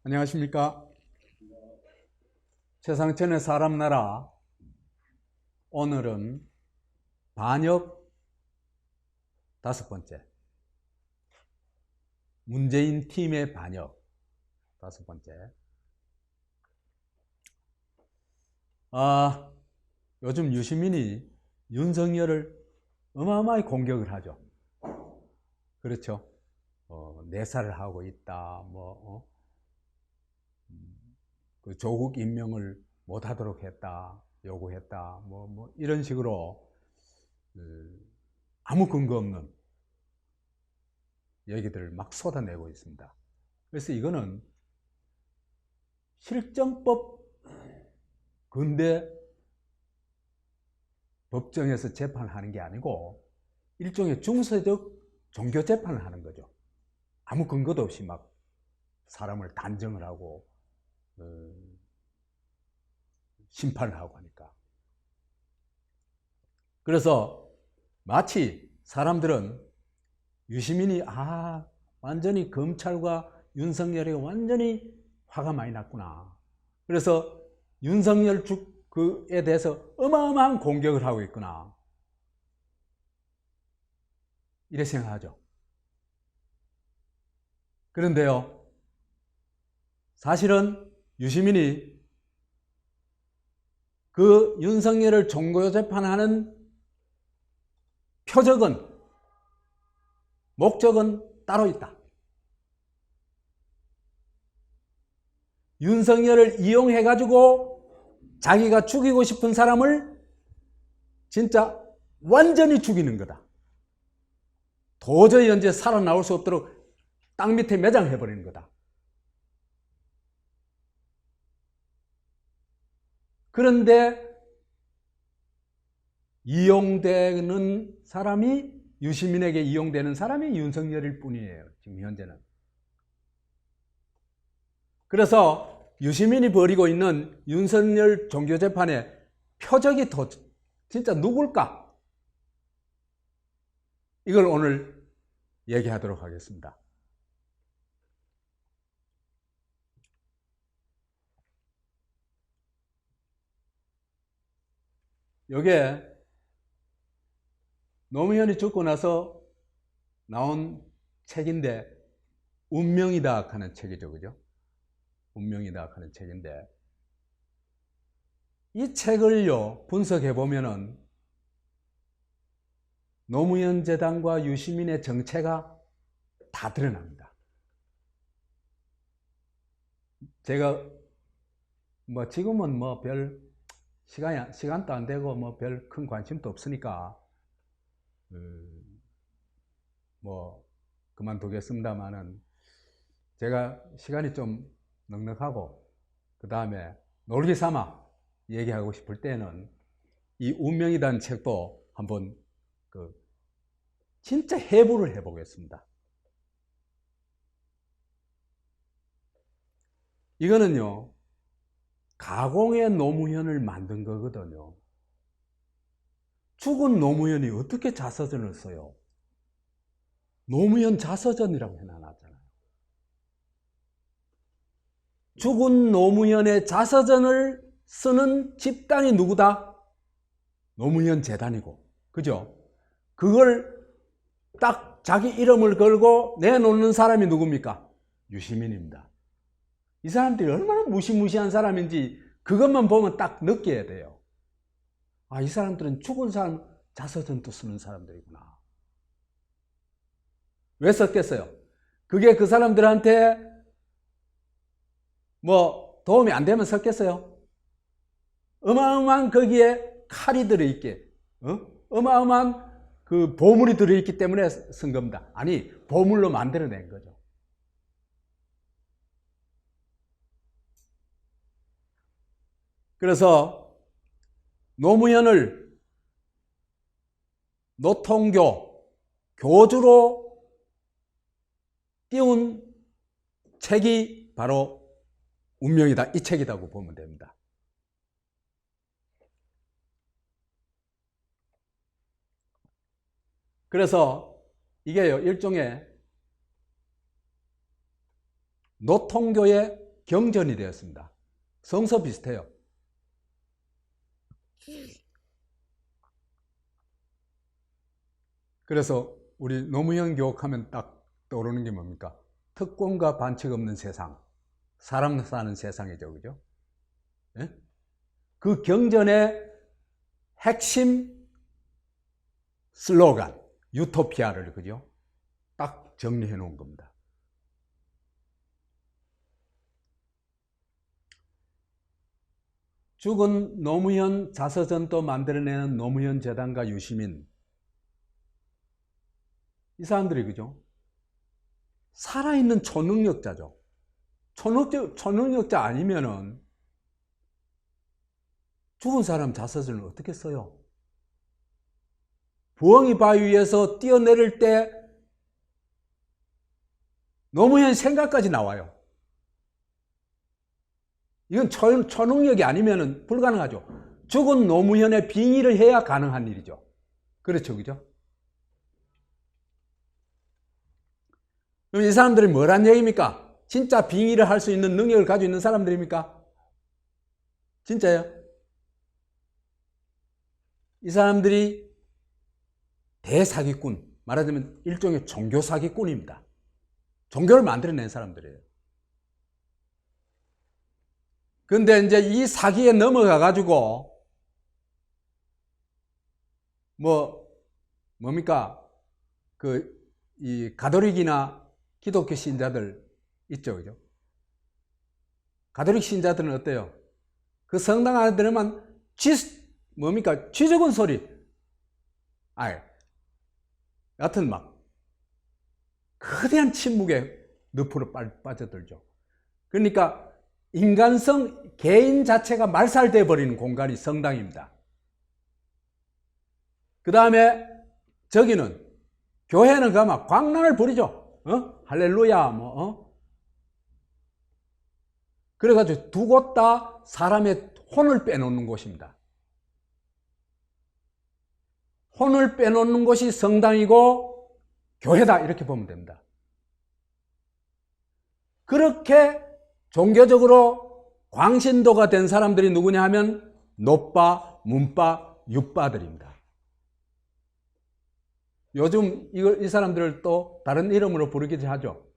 안녕하십니까. 최상천의 사람나라. 오늘은 반역 5번째, 문재인 팀의 반역 5번째. 요즘 유시민이 윤석열을 어마어마하게 공격을 하죠. 그렇죠. 내사를 하고 있다, 그 조국 임명을 못하도록 했다, 요구했다, 이런 식으로 아무 근거 없는 얘기들을 막 쏟아내고 있습니다. 그래서 이거는 실정법 근대 법정에서 재판하는 게 아니고 일종의 중세적 종교 재판을 하는 거죠. 아무 근거도 없이 막 사람을 단정을 하고 심판을 하고 하니까. 그래서 마치 사람들은 유시민이 완전히 검찰과 윤석열이 완전히 화가 많이 났구나. 그래서 윤석열 그에 대해서 어마어마한 공격을 하고 있구나, 이렇게 생각하죠. 그런데요, 사실은 유시민이 그 윤석열을 종교재판하는 표적은, 목적은 따로 있다. 윤석열을 이용해가지고 자기가 죽이고 싶은 사람을 진짜 완전히 죽이는 거다. 도저히 이제 살아나올 수 없도록 땅 밑에 매장해버리는 거다. 그런데 이용되는 사람이, 유시민에게 이용되는 사람이 윤석열일 뿐이에요, 지금 현재는. 그래서 유시민이 벌이고 있는 윤석열 종교재판의 표적이 진짜 누굴까? 이걸 오늘 얘기하도록 하겠습니다. 이게 노무현이 죽고 나서 나온 책인데, 운명이다 하는 책이죠, 그죠? 운명이다 하는 책인데, 이 책을요 분석해 보면은 노무현 재단과 유시민의 정체가 다 드러납니다. 제가 지금은 별 시간도 안 되고 별 큰 관심도 없으니까 그만두겠습니다만은, 제가 시간이 좀 넉넉하고 그 다음에 놀기 삼아 얘기하고 싶을 때는 이 운명이라는 책도 한번 진짜 해부를 해보겠습니다. 이거는요, 가공의 노무현을 만든 거거든요. 죽은 노무현이 어떻게 자서전을 써요? 노무현 자서전이라고 해놔놨잖아요. 죽은 노무현의 자서전을 쓰는 집단이 누구다? 노무현 재단이고, 그죠? 그걸 딱 자기 이름을 걸고 내놓는 사람이 누굽니까? 유시민입니다. 이 사람들이 얼마나 무시무시한 사람인지 그것만 보면 딱 느껴야 돼요. 이 사람들은 죽은 사람 자서전도 쓰는 사람들이구나. 왜 썼겠어요? 그게 그 사람들한테 도움이 안 되면 썼겠어요? 어마어마한 거기에 칼이 들어있게, 어마어마한 그 보물이 들어있기 때문에 쓴 겁니다. 아니, 보물로 만들어낸 거죠. 그래서 노무현을 노통교, 교주로 띄운 책이 바로 운명이다, 이 책이라고 보면 됩니다. 그래서 이게요, 일종의 노통교의 경전이 되었습니다. 성서 비슷해요. 그래서 우리 노무현 교육하면 딱 떠오르는 게 뭡니까? 특권과 반칙 없는 세상, 사람 사는 세상이죠, 그죠? 예? 그 경전의 핵심 슬로건, 유토피아를, 그죠? 딱 정리해 놓은 겁니다. 죽은 노무현 자서전도 만들어내는 노무현 재단가 유시민, 이 사람들이, 그죠? 살아있는 초능력자죠. 초능력자 아니면은 죽은 사람 자서전을 어떻게 써요? 부엉이 바위 위에서 뛰어내릴 때 노무현 생각까지 나와요. 이건 초능력이 아니면 불가능하죠. 죽은 노무현의 빙의를 해야 가능한 일이죠. 그렇죠, 그죠? 그럼 이 사람들이 뭐란 얘기입니까? 진짜 빙의를 할 수 있는 능력을 가지고 있는 사람들입니까? 진짜요? 이 사람들이 대사기꾼, 말하자면 일종의 종교 사기꾼입니다. 종교를 만들어낸 사람들이에요. 근데 이제 이 사기에 넘어가가지고, 뭡니까? 이 가톨릭이나 기독교 신자들 있죠, 그죠? 가톨릭 신자들은 어때요? 그 성당 안에 들으면 쥐죽은 소리. 여하튼 거대한 침묵에 늪으로 빠져들죠. 그러니까 인간성, 개인 자체가 말살돼 버리는 공간이 성당입니다. 그 다음에 저기는, 교회는 가면 광란을 부리죠. 할렐루야, 그래가지고 두 곳 다 사람의 혼을 빼놓는 곳입니다. 혼을 빼놓는 곳이 성당이고 교회다, 이렇게 보면 됩니다. 그렇게 종교적으로 광신도가 된 사람들이 누구냐 하면 노빠, 문빠, 육빠들입니다. 요즘 이 사람들을 또 다른 이름으로 부르기도 하죠.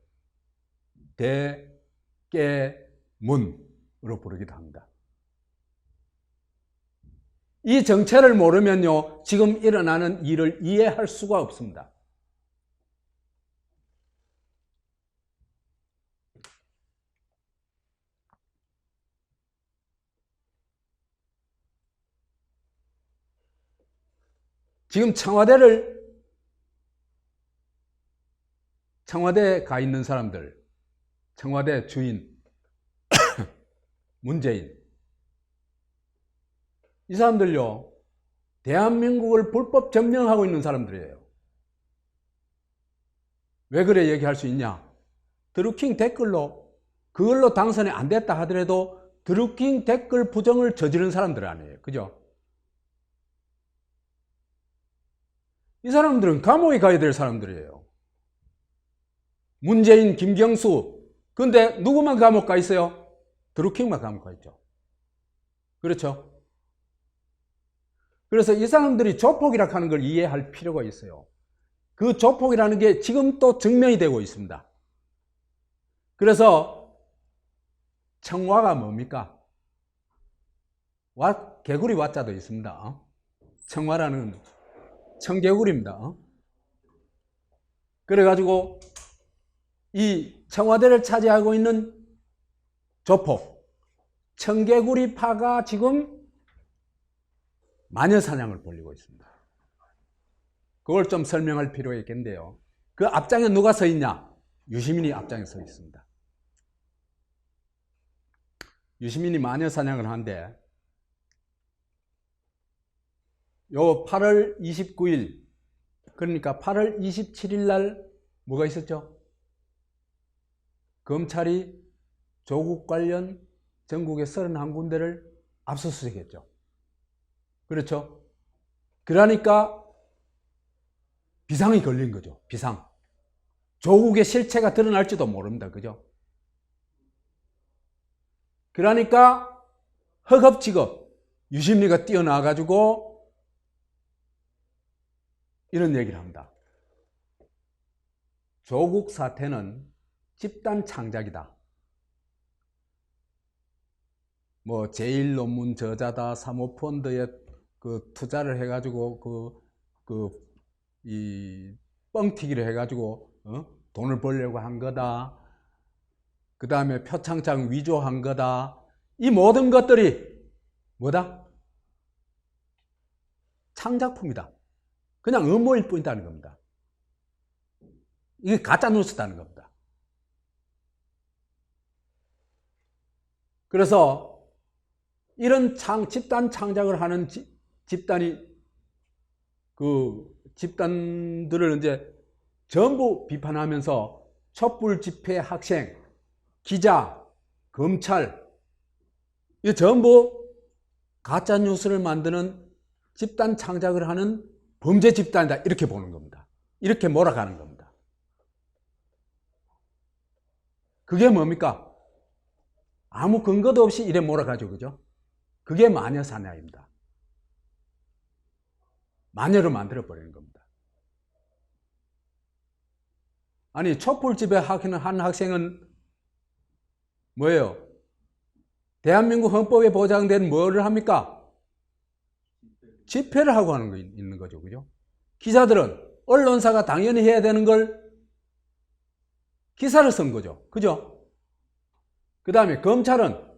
대깨문으로 부르기도 합니다. 이 정체를 모르면요, 지금 일어나는 일을 이해할 수가 없습니다. 지금 청와대에 가 있는 사람들, 청와대 주인, 문재인, 이 사람들요, 대한민국을 불법 점령하고 있는 사람들이에요. 왜 그래 얘기할 수 있냐? 드루킹 댓글로, 그걸로 당선이 안 됐다 하더라도 드루킹 댓글 부정을 저지른 사람들 아니에요. 그죠? 이 사람들은 감옥에 가야 될 사람들이에요. 문재인, 김경수. 근데 누구만 감옥 가 있어요? 드루킹만 감옥 가 있죠. 그렇죠? 그래서 이 사람들이 조폭이라고 하는 걸 이해할 필요가 있어요. 그 조폭이라는 게 지금 또 증명이 되고 있습니다. 그래서 청와가 뭡니까? 개구리 와자도 있습니다. 청와라는 청개구리입니다. 그래가지고 이 청와대를 차지하고 있는 조폭, 청개구리파가 지금 마녀사냥을 벌이고 있습니다. 그걸 좀 설명할 필요가 있겠는데요. 그 앞장에 누가 서 있냐? 유시민이 앞장에 서 있습니다. 유시민이 마녀사냥을 하는데, 요 8월 29일, 그러니까 8월 27일 날 뭐가 있었죠? 검찰이 조국 관련 전국의 31군데를 압수수색했죠. 그렇죠? 그러니까 비상이 걸린 거죠. 비상. 조국의 실체가 드러날지도 모릅니다. 그죠? 그러니까 허겁지겁 유심리가 뛰어나가지고 이런 얘기를 합니다. 조국 사태는 집단 창작이다. 뭐 제일 논문 저자다, 사모펀드에 그 투자를 해가지고 이 뻥튀기를 해가지고 돈을 벌려고 한 거다. 그 다음에 표창장 위조한 거다. 이 모든 것들이 뭐다? 창작품이다. 그냥 음모일 뿐이라는 겁니다. 이게 가짜 뉴스다는 겁니다. 그래서 이런 집단 창작을 하는 집단들을 이제 전부 비판하면서 촛불 집회 학생, 기자, 검찰, 이 전부 가짜 뉴스를 만드는 집단 창작을 하는 범죄 집단이다. 이렇게 보는 겁니다. 이렇게 몰아가는 겁니다. 그게 뭡니까? 아무 근거도 없이 이래 몰아가죠. 그죠? 그게 마녀 사냥입니다. 마녀로 만들어버리는 겁니다. 아니, 촛불집회 한 학생은 뭐예요? 대한민국 헌법에 보장된 뭐를 합니까? 집회를 하고 하는 거 있는 거죠. 그죠? 기자들은 언론사가 당연히 해야 되는 걸 기사를 쓴 거죠. 그죠? 그 다음에 검찰은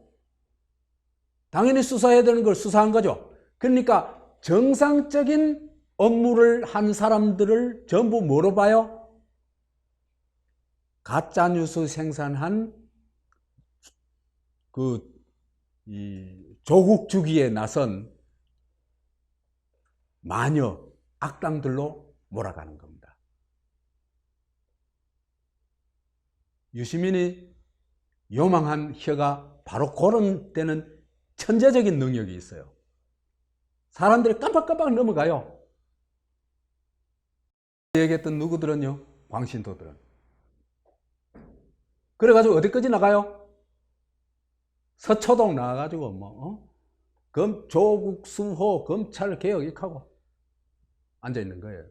당연히 수사해야 되는 걸 수사한 거죠. 그러니까 정상적인 업무를 한 사람들을 전부 뭐로 봐요? 가짜뉴스 생산한 이 조국 주기에 나선 마녀, 악당들로 몰아가는 겁니다. 유시민이 요망한 혀가 바로 그런 때는 천재적인 능력이 있어요. 사람들이 깜빡깜빡 넘어가요. 얘기했던 누구들은요? 광신도들은. 그래가지고 어디까지 나가요? 서초동 나가가지고 조국 수호 검찰 개혁 이렇게 하고 앉아있는 거예요.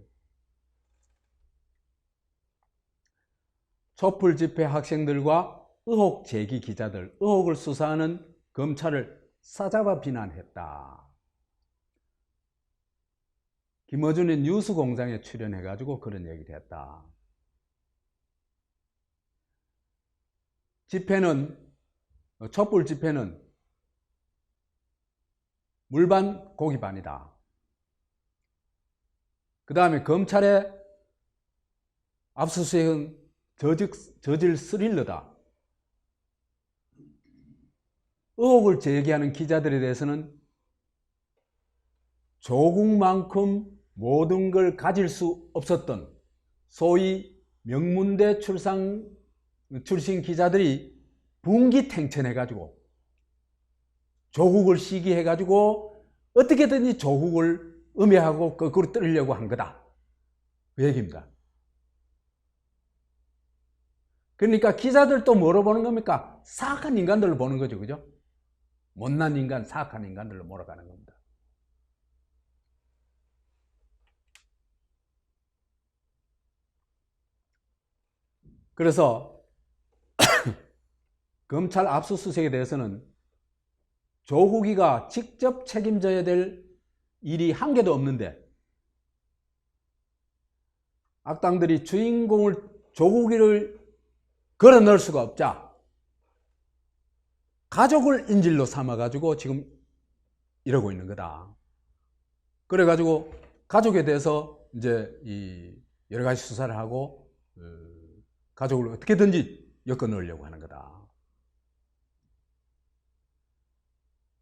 촛불 집회 학생들과 의혹 제기 기자들, 의혹을 수사하는 검찰을 싸잡아 비난했다. 김어준이 뉴스공장에 출연해가지고 그런 얘기를 했다. 촛불 집회는 물반 고기반이다. 그 다음에 검찰의 압수수색은 저질 스릴러다. 의혹을 제기하는 기자들에 대해서는 조국만큼 모든 걸 가질 수 없었던 소위 명문대 출신 기자들이 분기탱천해가지고 조국을 시기해가지고 어떻게든지 조국을 음해하고 거꾸로 떨으려고 한 거다. 그 얘기입니다. 그러니까 기자들도 뭐로 보는 겁니까? 사악한 인간들로 보는 거죠. 그죠? 못난 인간, 사악한 인간들로 몰아가는 겁니다. 그래서 검찰 압수수색에 대해서는 조국이가 직접 책임져야 될 일이 한 개도 없는데 악당들이 조국이를 걸어 넣을 수가 없자 가족을 인질로 삼아가지고 지금 이러고 있는 거다. 그래가지고 가족에 대해서 이제 여러 가지 수사를 하고 가족을 어떻게든지 엮어 넣으려고 하는 거다.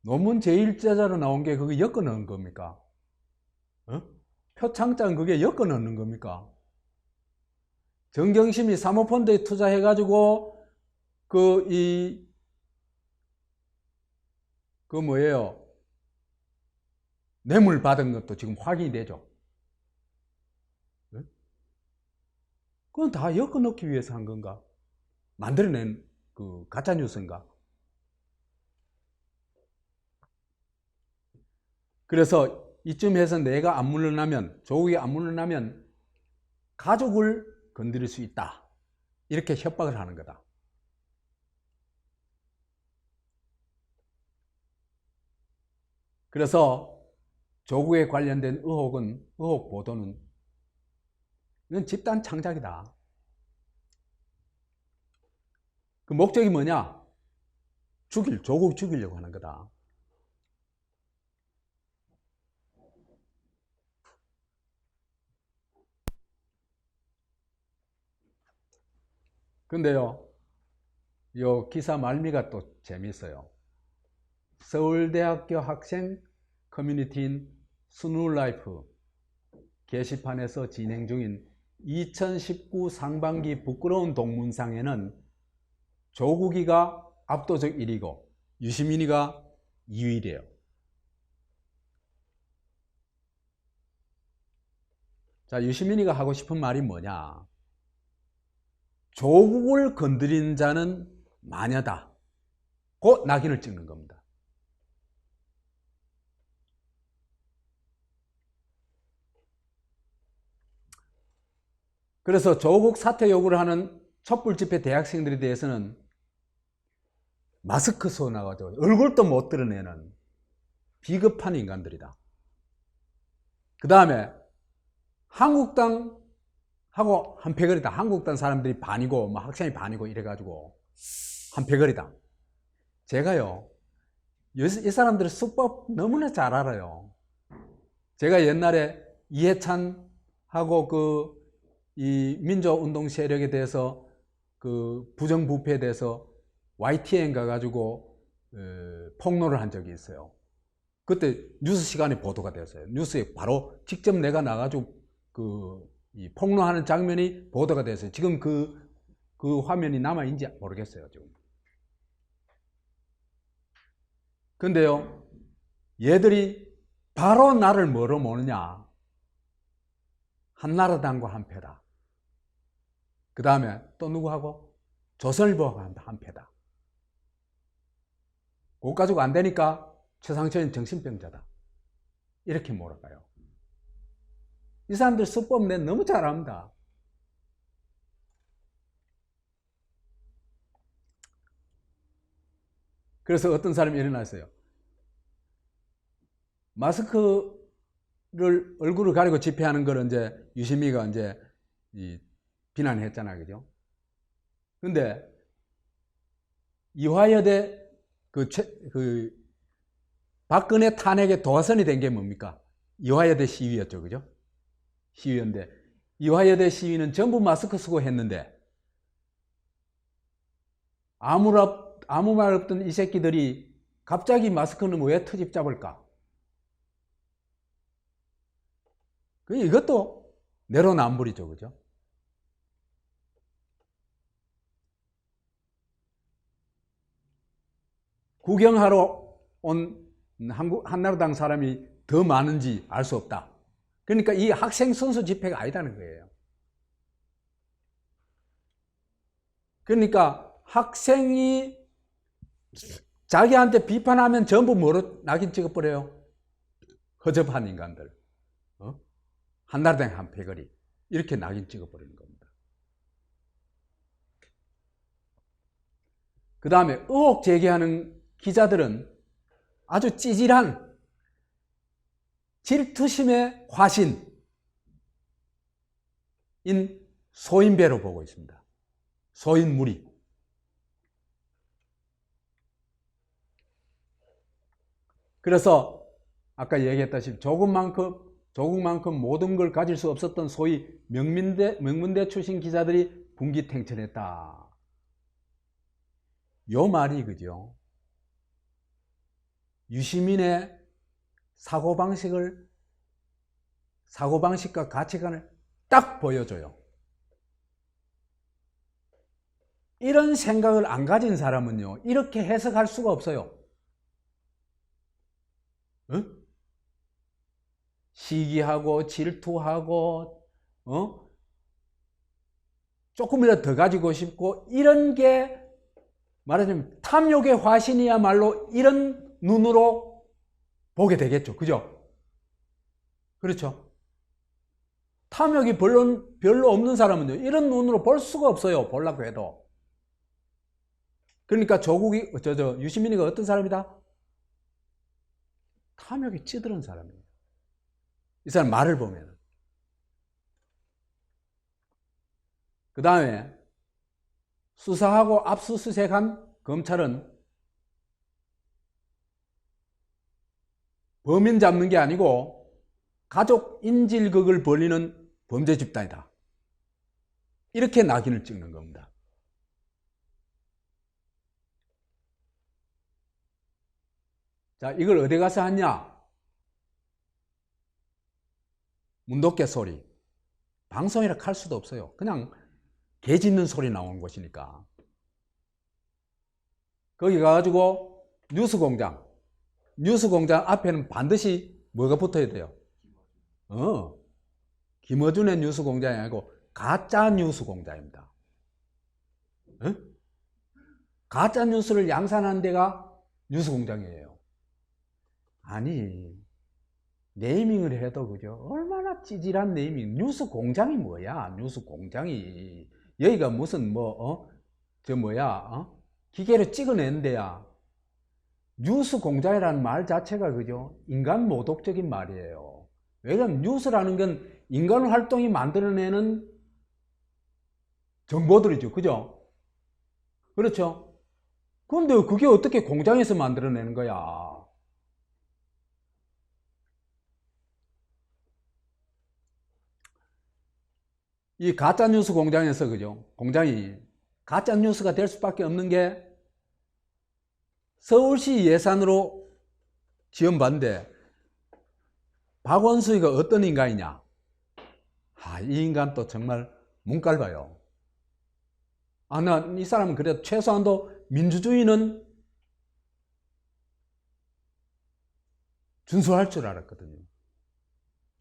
논문 제1자자로 나온 게 그게 엮어 넣은 겁니까? 표창장 그게 엮어 넣는 겁니까? 정경심이 사모펀드에 투자해가지고 뭐예요? 뇌물 받은 것도 지금 확인이 되죠. 그건 다 엮어 넣기 위해서 한 건가? 만들어낸 가짜 뉴스인가? 그래서 이쯤에서 내가 안 물러나면, 조국이 안 물러나면 가족을 건드릴 수 있다. 이렇게 협박을 하는 거다. 그래서 조국에 관련된 의혹 보도는 이건 집단 창작이다. 그 목적이 뭐냐? 조국 죽이려고 하는 거다. 근데요, 이 기사 말미가 또 재미있어요. 서울대학교 학생 커뮤니티인 스누라이프 게시판에서 진행 중인 2019 상반기 부끄러운 동문상에는 조국이가 압도적 1위고 유시민이가 2위래요. 자, 유시민이가 하고 싶은 말이 뭐냐? 조국을 건드린 자는 마녀다. 그 낙인을 찍는 겁니다. 그래서 조국 사퇴 요구를 하는 촛불 집회 대학생들에 대해서는 마스크 써 나가지고 얼굴도 못 드러내는 비겁한 인간들이다. 그 다음에 한국당하고 한패거리다. 한국당 사람들이 반이고 뭐 학생이 반이고 이래가지고 한패거리다. 제가요, 이 사람들의 수법 너무나 잘 알아요. 제가 옛날에 이해찬하고 이 민주운동 세력에 대해서 그 부정부패에 대해서 YTN 가가지고 폭로를 한 적이 있어요. 그때 뉴스 시간에 보도가 됐어요. 뉴스에 바로 직접 내가 나가지고 이 폭로하는 장면이 보도가 됐어요. 지금 그 화면이 남아있는지 모르겠어요, 지금. 근데요, 얘들이 바로 나를 뭐로 모느냐? 한나라당과 한패다. 그 다음에 또 누구하고? 조선일보하고 한패다. 그거 가지고 안 되니까 최상철은 정신병자다. 이렇게 몰아가요. 이 사람들 수법 내 너무 잘 압니다. 그래서 어떤 사람이 일어났어요. 마스크를 얼굴을 가리고 집회하는 걸 이제 유시미가 이제 비난했잖아요, 그죠? 근데 이화여대 박근혜 탄핵에 도화선이 된 게 뭡니까? 이화여대 시위였죠, 그죠? 시위였는데 이화여대 시위는 전부 마스크 쓰고 했는데 아무 말 없던 이 새끼들이 갑자기 마스크는 왜 트집 잡을까? 이것도 내로남불이죠, 그죠? 구경하러 온 한나라당 사람이 더 많은지 알 수 없다. 그러니까 이 학생 선수 집회가 아니다는 거예요. 그러니까 학생이 자기한테 비판하면 전부 뭐로 낙인 찍어버려요? 허접한 인간들. 한나라당 한패거리. 이렇게 낙인 찍어버리는 겁니다. 그 다음에 의혹 제기하는 기자들은 아주 찌질한 질투심의 화신인 소인배로 보고 있습니다. 소인무리. 그래서 아까 얘기했다시피 조국만큼 모든 걸 가질 수 없었던 소위 명문대 출신 기자들이 분기탱천했다. 요 말이 그죠. 유시민의 사고방식과 가치관을 딱 보여줘요. 이런 생각을 안 가진 사람은요, 이렇게 해석할 수가 없어요. 응? 시기하고 질투하고 조금이라도 더 가지고 싶고 이런 게 말하자면 탐욕의 화신이야말로 이런 눈으로 보게 되겠죠. 그죠? 그렇죠. 탐욕이 별로 없는 사람은요, 이런 눈으로 볼 수가 없어요. 보려고 해도. 그러니까 유시민이가 어떤 사람이다? 탐욕이 찌들은 사람이에요. 이 사람 말을 보면. 그 다음에 수사하고 압수수색한 검찰은 범인 잡는 게 아니고 가족 인질극을 벌이는 범죄 집단이다. 이렇게 낙인을 찍는 겁니다. 자, 이걸 어디 가서 하냐? 문도깨 소리. 방송이라 할 수도 없어요. 그냥 개 짖는 소리 나오는 곳이니까. 거기 가가지고 뉴스공장 앞에는 반드시 뭐가 붙어야 돼요? 김어준의 뉴스공장이 아니고 가짜 뉴스공장입니다. 가짜 뉴스를 양산하는 데가 뉴스공장이에요. 아니, 네이밍을 해도 그죠? 얼마나 찌질한 네이밍. 뉴스공장이 뭐야? 뉴스공장이. 여기가 무슨 기계로 찍어낸 데야. 뉴스공장이라는 말 자체가 그죠? 인간 모독적인 말이에요. 왜냐면 뉴스라는 건 인간 활동이 만들어내는 정보들이죠. 그죠? 그렇죠? 그런데 그게 어떻게 공장에서 만들어내는 거야? 이 가짜뉴스 공장에서, 그죠? 공장이 가짜뉴스가 될 수밖에 없는 게 서울시 예산으로 지원받는데 박원순이가 어떤 인간이냐? 이 인간 또 정말 문깔봐요. 이 사람은 그래도 최소한도 민주주의는 준수할 줄 알았거든요.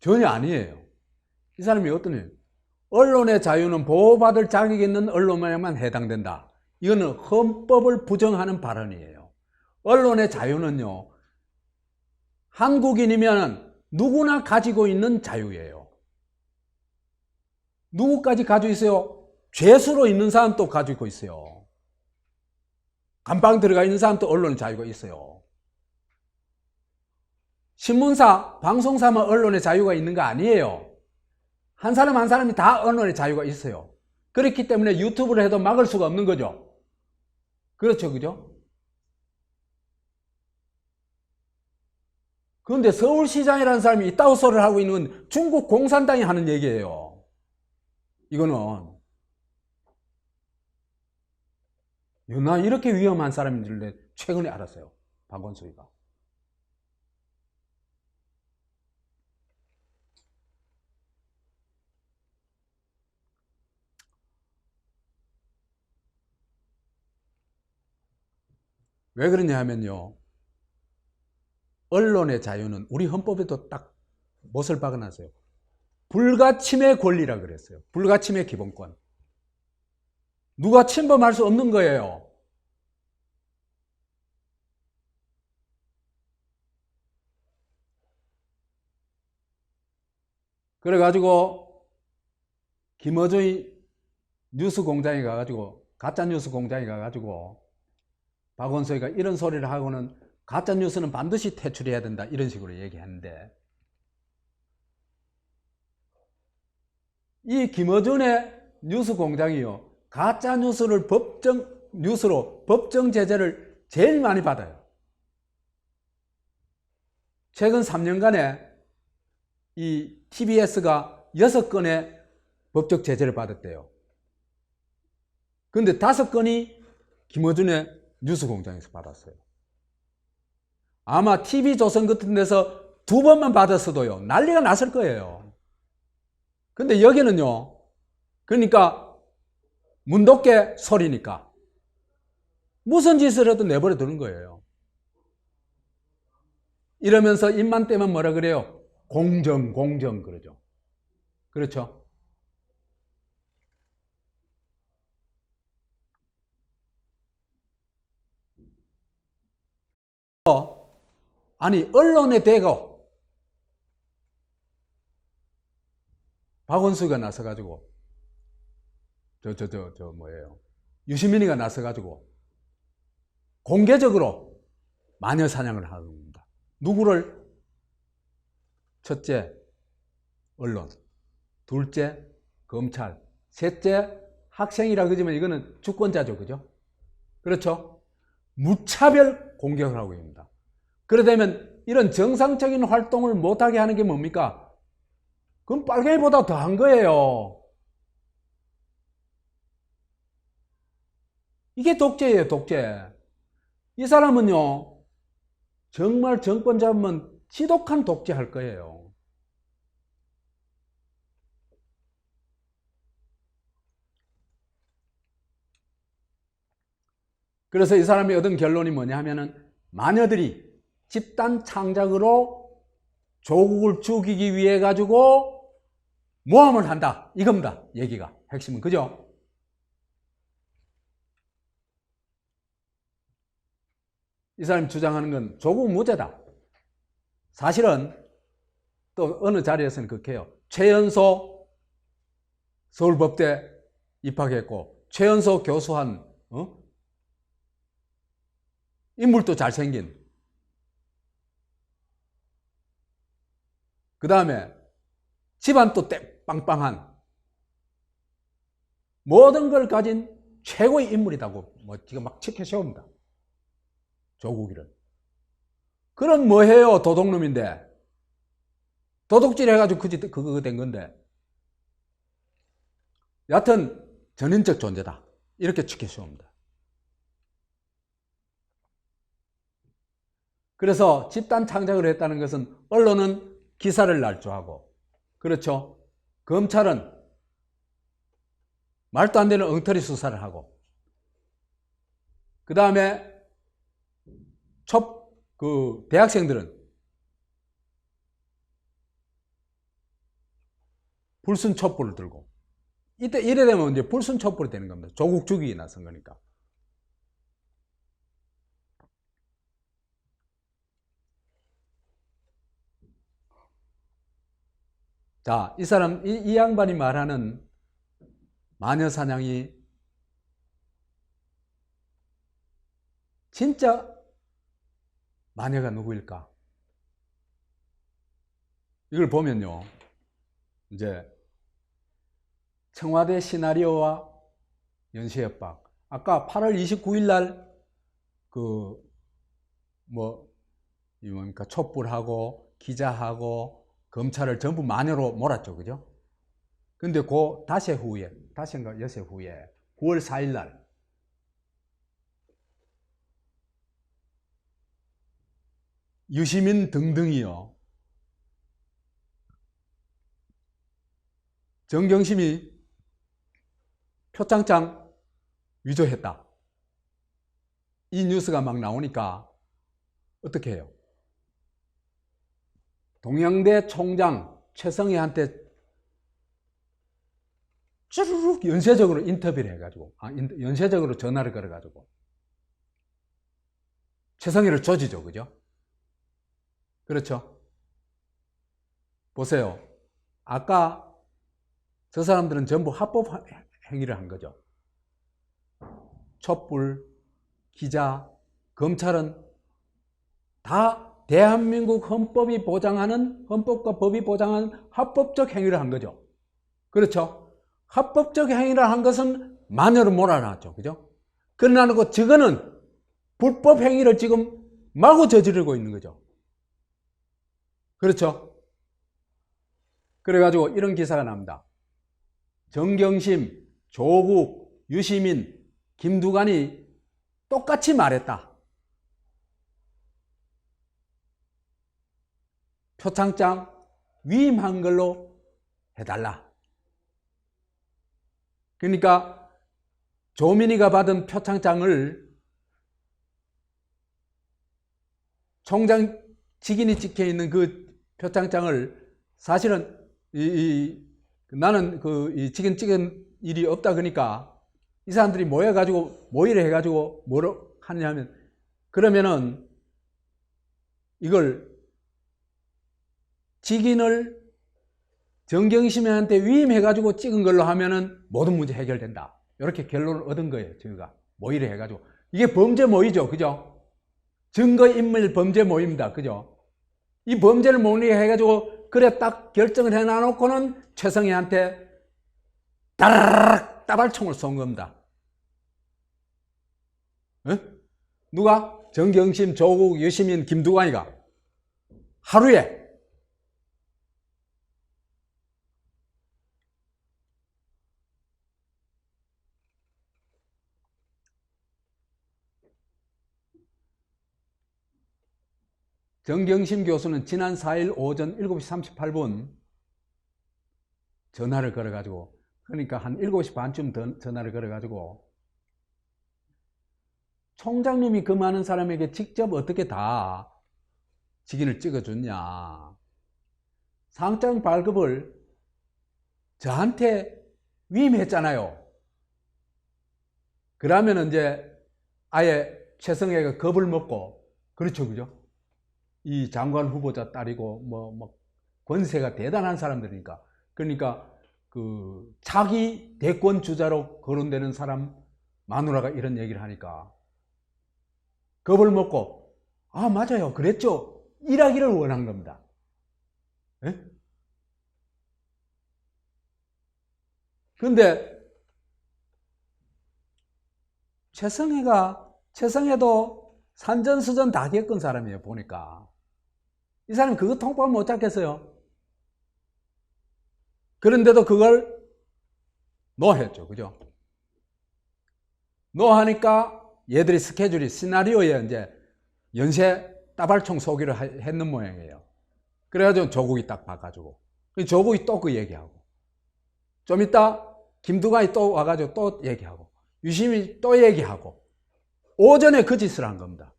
전혀 아니에요. 이 사람이 어떤 일? 언론의 자유는 보호받을 자격이 있는 언론에만 해당된다. 이거는 헌법을 부정하는 발언이에요. 언론의 자유는요, 한국인이면 누구나 가지고 있는 자유예요. 누구까지 가지고 있어요? 죄수로 있는 사람도 가지고 있어요. 감방 들어가 있는 사람도 언론의 자유가 있어요. 신문사, 방송사만 언론의 자유가 있는 거 아니에요. 한 사람 한 사람이 다 언론의 자유가 있어요. 그렇기 때문에 유튜브를 해도 막을 수가 없는 거죠. 그렇죠, 그죠? 그런데 서울시장이라는 사람이 이따구 소리를 하고 있는 건 중국 공산당이 하는 얘기예요. 이거는 나 이렇게 위험한 사람인 줄 최근에 알았어요. 박원순이가. 왜 그러냐 하면요, 언론의 자유는 우리 헌법에도 딱 못을 박아놨어요. 불가침의 권리라 그랬어요. 불가침의 기본권. 누가 침범할 수 없는 거예요. 그래가지고 김어준이 뉴스 공장에 가가지고, 가짜 뉴스 공장에 가가지고 박원순이가 이런 소리를 하고는 가짜 뉴스는 반드시 퇴출해야 된다, 이런 식으로 얘기하는데, 이 김어준의 뉴스 공장이요, 가짜 뉴스를 뉴스로 법정 제재를 제일 많이 받아요. 최근 3년간에 이 TBS가 6건의 법적 제재를 받았대요. 그런데 5건이 김어준의 뉴스공장에서 받았어요. 아마 TV조선 같은 데서 2번만 받았어도요, 난리가 났을 거예요. 근데 여기는요, 그러니까 문도깨 소리니까 무슨 짓을 해도 내버려 두는 거예요. 이러면서 입만 떼면 뭐라 그래요? 공정 그러죠. 그렇죠? 아니, 언론에 대고 박원수가 나서가지고 유시민이가 나서가지고 공개적으로 마녀 사냥을 하는 겁니다. 누구를? 첫째, 언론. 둘째, 검찰. 셋째, 학생이라 그러지만 이거는 주권자죠. 그죠? 그렇죠? 무차별 공격을 하고 있습니다. 그러다면 이런 정상적인 활동을 못하게 하는 게 뭡니까? 그건 빨갱이보다 더한 거예요. 이게 독재예요, 독재. 이 사람은요, 정말 정권 잡으면 지독한 독재할 거예요. 그래서 이 사람이 얻은 결론이 뭐냐 하면은 마녀들이 집단 창작으로 조국을 죽이기 위해 가지고 모함을 한다. 이겁니다. 얘기가. 핵심은. 그죠? 이 사람이 주장하는 건 조국 무죄다. 사실은 또 어느 자리에서는 그렇게 해요. 최연소 서울법대 입학했고 최연소 교수한 인물도 잘생긴, 그 다음에 집안도 빵빵한, 모든 걸 가진 최고의 인물이라고 지금 막 치켜 세웁니다. 조국이를. 그럼 뭐해요? 도둑놈인데. 도둑질 해가지고 그거 된 건데. 여하튼 전인적 존재다. 이렇게 치켜 세웁니다. 그래서 집단 창작을 했다는 것은 언론은 기사를 날조하고, 그렇죠? 검찰은 말도 안 되는 엉터리 수사를 하고, 그 다음에 대학생들은 불순 촛불을 들고, 이래 되면 이제 불순 촛불이 되는 겁니다. 조국 죽이기 나선 거니까. 자, 이 양반이 말하는 마녀 사냥이 진짜 마녀가 누구일까? 이걸 보면요, 이제 청와대 시나리오와 연쇄협박. 아까 8월 29일 날 촛불하고 기자하고 검찰을 전부 마녀로 몰았죠. 그죠? 근데 닷새 후에 9월 4일 날 유시민 등등이요, 정경심이 표창장 위조했다. 이 뉴스가 막 나오니까 어떻게 해요? 동양대 총장 최성희한테 쭈르륵 연쇄적으로 인터뷰를 해가지고, 연쇄적으로 전화를 걸어가지고 최성희를 조지죠. 그죠? 그렇죠? 보세요. 아까 저 사람들은 전부 합법 행위를 한 거죠. 촛불, 기자, 검찰은 다 대한민국 헌법과 법이 보장하는 합법적 행위를 한 거죠. 그렇죠? 합법적 행위를 한 것은 마녀로 몰아놨죠. 그죠? 그러나 저거는 불법 행위를 지금 마구 저지르고 있는 거죠. 그렇죠? 그래가지고 이런 기사가 납니다. 정경심, 조국, 유시민, 김두관이 똑같이 말했다. 표창장 위임한 걸로 해달라. 그러니까 조민희가 받은 표창장을 총장 직인이 찍혀 있는 그 표창장을 사실은 나는 이 직인 찍은 일이 없다 그러니까 이 사람들이 모의를 해가지고 뭐로 하느냐면, 그러면은 이걸 직인을 정경심한테 위임해가지고 찍은 걸로 하면은 모든 문제 해결된다. 이렇게 결론을 얻은 거예요. 저희가 모의를 해가지고. 이게 범죄 모의죠. 그죠? 증거인멸 범죄 모의입니다. 그죠? 이 범죄를 모의를 해가지고 그래 딱 결정을 해놔놓고는 최성희한테 따라락 따발총을 쏜 겁니다. 에? 누가? 정경심, 조국, 유시민, 김두관이가 하루에 정경심 교수는 지난 4일 오전 7시 38분 전화를 걸어가지고, 그러니까 한 7시 반쯤 전화를 걸어가지고 총장님이 그 많은 사람에게 직접 어떻게 다 직인을 찍어줬냐. 상장 발급을 저한테 위임했잖아요. 그러면 이제 아예 최성애가 겁을 먹고, 그렇죠. 그죠? 이 장관 후보자 딸이고, 뭐 권세가 대단한 사람들이니까. 그러니까 그 차기 대권 주자로 거론되는 사람 마누라가 이런 얘기를 하니까 겁을 먹고, 아, 맞아요. 그랬죠. 일하기를 원한 겁니다. 예? 근데 최성애도 산전수전 다 겪은 사람이에요. 보니까 이 사람이 그거 통보하면 못 잡겠어요. 그런데도 그걸 노했죠. 그죠? 노하니까 얘들이 스케줄이 시나리오에 이제 연쇄 따발총 쏘기를 했는 모양이에요. 그래가지고 조국이 딱 봐가지고, 조국이 또 그 얘기하고, 좀 이따 김두관이 또 와가지고 또 얘기하고, 유시민이 또 얘기하고, 오전에 그 짓을 한 겁니다.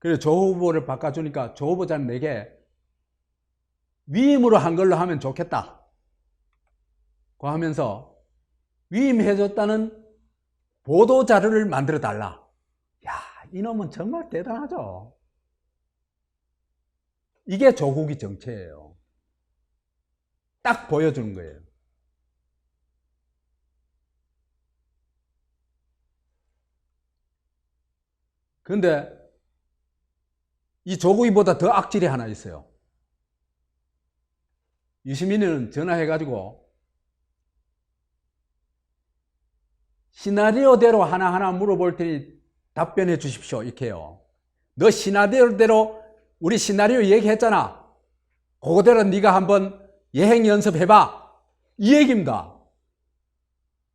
그래서 조 후보를 바꿔주니까 조 후보자는 내게 위임으로 한 걸로 하면 좋겠다 고 하면서 위임해줬다는 보도자료를 만들어 달라. 야, 이놈은 정말 대단하죠. 이게 조국이 정체예요. 딱 보여주는 거예요. 그런데 이 조국이보다 더 악질이 하나 있어요. 유시민은 전화해가지고 시나리오대로 하나하나 물어볼 테니 답변해 주십시오. 이렇게 해요. 너 시나리오대로 우리 시나리오 얘기했잖아. 그거대로 네가 한번 예행 연습해봐. 이 얘기입니다.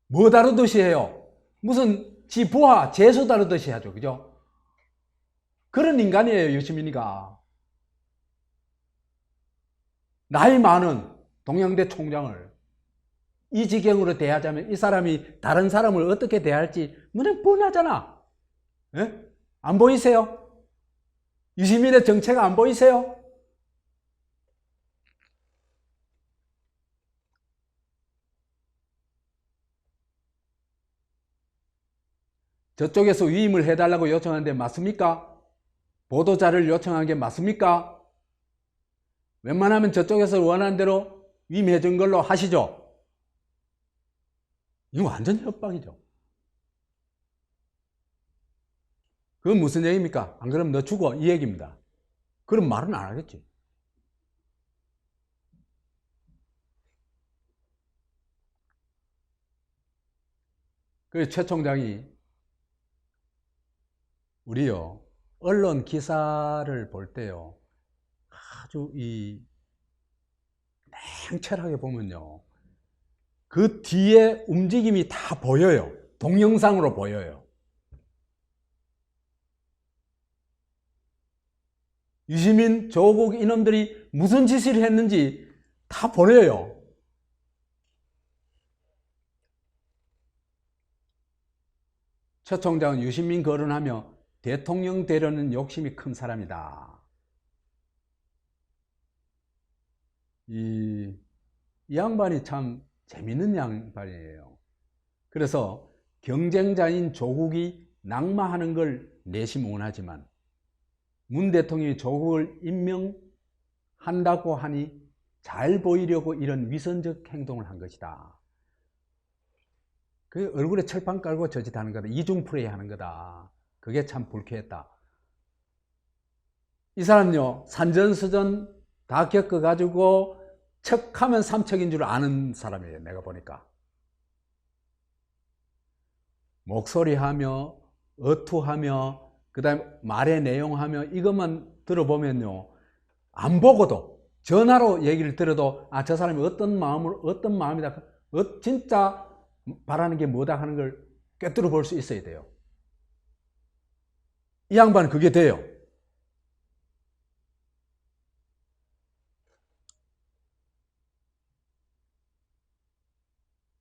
뭐 다루듯이 해요? 무슨 지 부하 재수 다루듯이 하죠. 그죠? 그런 인간이에요. 유시민이가. 나이 많은 동양대 총장을 이 지경으로 대하자면 이 사람이 다른 사람을 어떻게 대할지 눈에 뻔하잖아. 예? 안 보이세요? 유시민의 정체가 안 보이세요? 저쪽에서 위임을 해달라고 요청하는데 맞습니까? 보도자를 요청한 게 맞습니까? 웬만하면 저쪽에서 원하는 대로 위임해 준 걸로 하시죠. 이거 완전 협박이죠. 그건 무슨 얘기입니까? 안 그러면 너 죽어 이 얘기입니다. 그런 말은 안 하겠지. 그래서 최 총장이 우리요 언론 기사를 볼 때요 아주 이 냉철하게 보면요 그 뒤에 움직임이 다 보여요. 동영상으로 보여요. 유시민, 조국 이놈들이 무슨 짓을 했는지 다 보여요. 최 총장은 유시민 거론하며 대통령 되려는 욕심이 큰 사람이다. 이 양반이 참 재밌는 양반이에요. 그래서 경쟁자인 조국이 낙마하는 걸 내심 원하지만 문 대통령이 조국을 임명한다고 하니 잘 보이려고 이런 위선적 행동을 한 것이다. 그 얼굴에 철판 깔고 저짓하는 거다. 이중플레이 하는 거다. 그게 참 불쾌했다. 이 사람요, 산전수전 다 겪어가지고 척하면 삼척인 줄 아는 사람이에요. 내가 보니까. 목소리하며 어투하며 그 다음에 말의 내용하며 이것만 들어보면요, 안 보고도 전화로 얘기를 들어도 아, 저 사람이 어떤 마음이다, 진짜 바라는 게 뭐다 하는 걸 꿰뚫어 볼 수 있어야 돼요. 이 양반은 그게 돼요.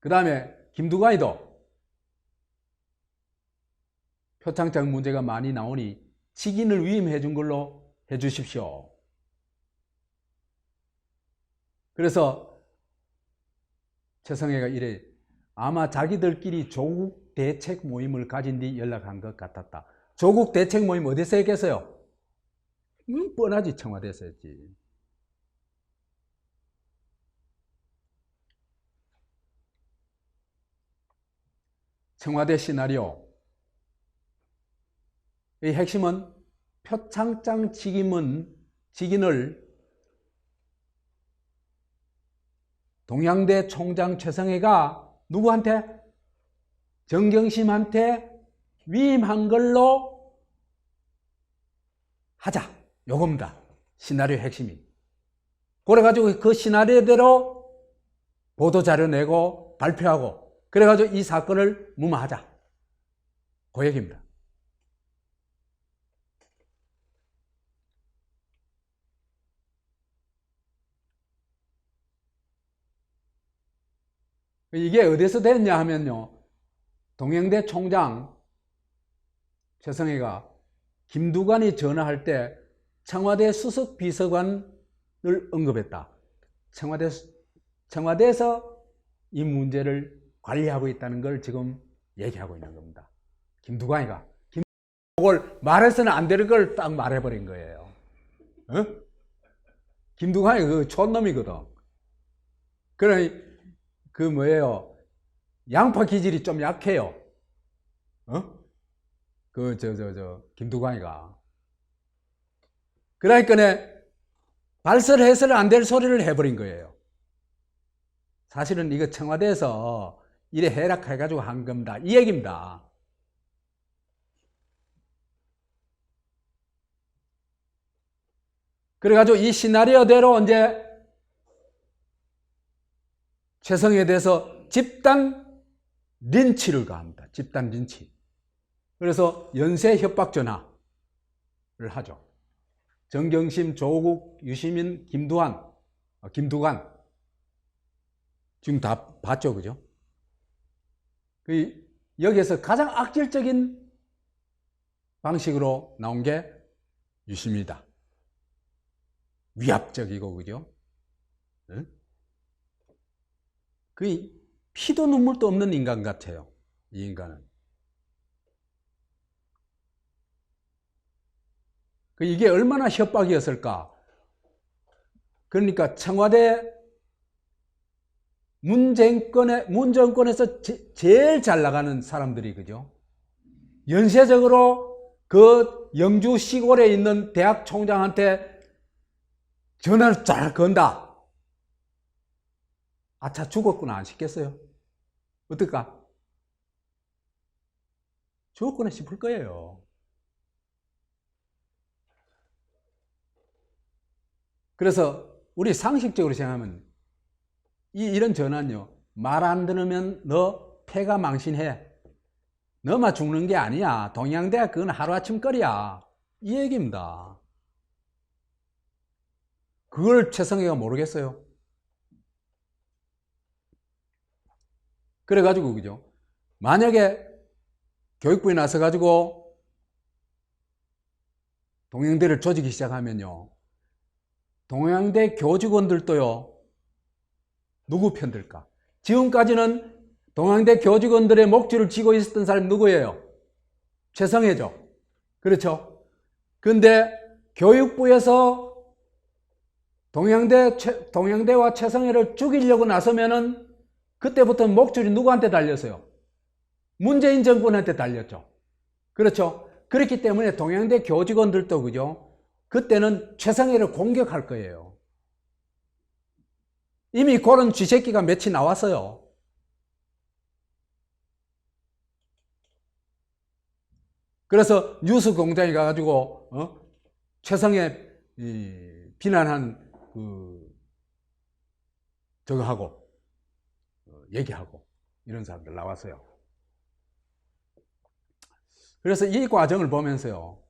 그 다음에 김두관이도 표창장 문제가 많이 나오니 직인을 위임해 준 걸로 해 주십시오. 그래서 최성해가 이래, 아마 자기들끼리 조국 대책 모임을 가진 뒤 연락한 것 같았다. 조국 대책 모임 어디서 했겠어요? 뻔하지, 청와대에서 했지. 청와대 시나리오. 이 핵심은 표창장 직인을 동양대 총장 최성해가 누구한테? 정경심한테 위임한 걸로 하자. 요겁니다. 시나리오 핵심이. 그래가지고 그 시나리오대로 보도자료 내고 발표하고 그래가지고 이 사건을 무마하자. 그 얘기입니다. 이게 어디서 됐냐 하면요, 동양대 총장 최성해가 김두관이 전화할 때 청와대 수석 비서관을 언급했다. 청와대에서 이 문제를 관리하고 있다는 걸 지금 얘기하고 있는 겁니다. 김두관이가 그걸 말해서는 안 되는 걸 딱 말해버린 거예요. 어? 김두관이 그 촌놈이거든. 그러니 그 뭐예요? 양파 기질이 좀 약해요. 김두관이가. 그러니까 발설해서는 안 될 소리를 해버린 거예요. 사실은 이거 청와대에서 이래 해락해가지고 한 겁니다. 이 얘기입니다. 그래가지고 이 시나리오대로 이제 최성해에 대해서 집단 린치를 가합니다. 집단 린치. 그래서 연쇄 협박 전화를 하죠. 정경심, 조국, 유시민, 김두관 지금 다 봤죠, 그죠? 여기에서 가장 악질적인 방식으로 나온 게 유시민이다. 위압적이고, 그죠? 응? 그 피도 눈물도 없는 인간 같아요. 이 인간은. 이게 얼마나 협박이었을까? 그러니까 청와대 문 정권에서 제일 잘 나가는 사람들이, 그죠? 연쇄적으로 그 영주 시골에 있는 대학 총장한테 전화를 잘 건다. 아차, 죽었구나 안 싶겠어요? 어떨까? 죽었구나 싶을 거예요. 그래서 우리 상식적으로 생각하면 이런 전화는요, 말 안 들으면 너 패가 망신해. 너만 죽는 게 아니야. 동양대 그건 하루아침 거리야. 이 얘기입니다. 그걸 최성해가 모르겠어요. 그래가지고, 그죠? 만약에 교육부에 나서가지고 동양대를 조지기 시작하면요, 동양대 교직원들도요, 누구 편들까? 지금까지는 동양대 교직원들의 목줄을 쥐고 있었던 사람이 누구예요? 최성해죠. 그렇죠? 근데 교육부에서 동양대와 최성해를 죽이려고 나서면은 그때부터 목줄이 누구한테 달렸어요? 문재인 정권한테 달렸죠. 그렇죠? 그렇기 때문에 동양대 교직원들도 그죠? 그때는 최성해를 공격할 거예요. 이미 그런 쥐새끼가 몇이 나왔어요. 그래서 뉴스 공장에 가가지고 최성해 비난한 저거 하고 얘기하고 이런 사람들 나왔어요. 그래서 이 과정을 보면서요,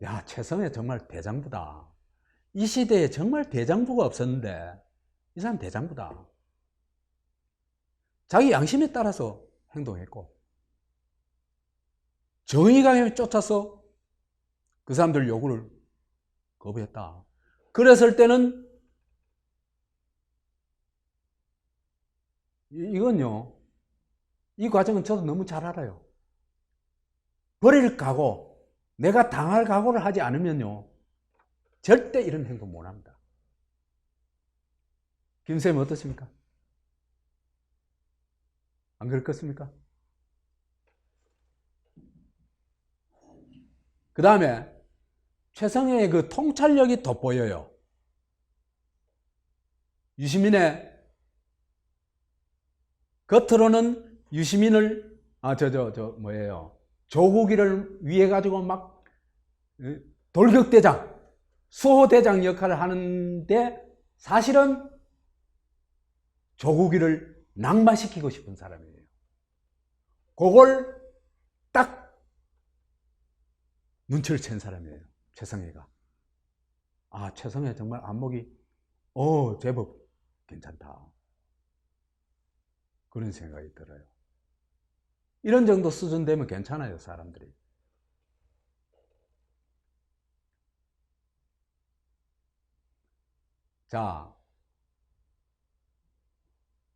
야, 최성해 정말 대장부다. 이 시대에 정말 대장부가 없었는데 이 사람 대장부다. 자기 양심에 따라서 행동했고 정의감에 쫓아서 그 사람들 요구를 거부했다. 그랬을 때는 이건요, 이 과정은 저도 너무 잘 알아요. 버릴 각오, 내가 당할 각오를 하지 않으면요 절대 이런 행동 못합니다. 김쌤은 어떻습니까? 안 그렇겠습니까? 그 다음에 최성해의 그 통찰력이 돋보여요. 유시민의 겉으로는 유시민을 조국이를 위해 가지고 막 돌격대장, 수호대장 역할을 하는데 사실은 조국이를 낙마시키고 싶은 사람이에요. 그걸 딱 눈치를 챈 사람이에요. 최성해가. 아, 최성해 정말 안목이 제법 괜찮다. 그런 생각이 들어요. 이런 정도 수준 되면 괜찮아요, 사람들이. 자,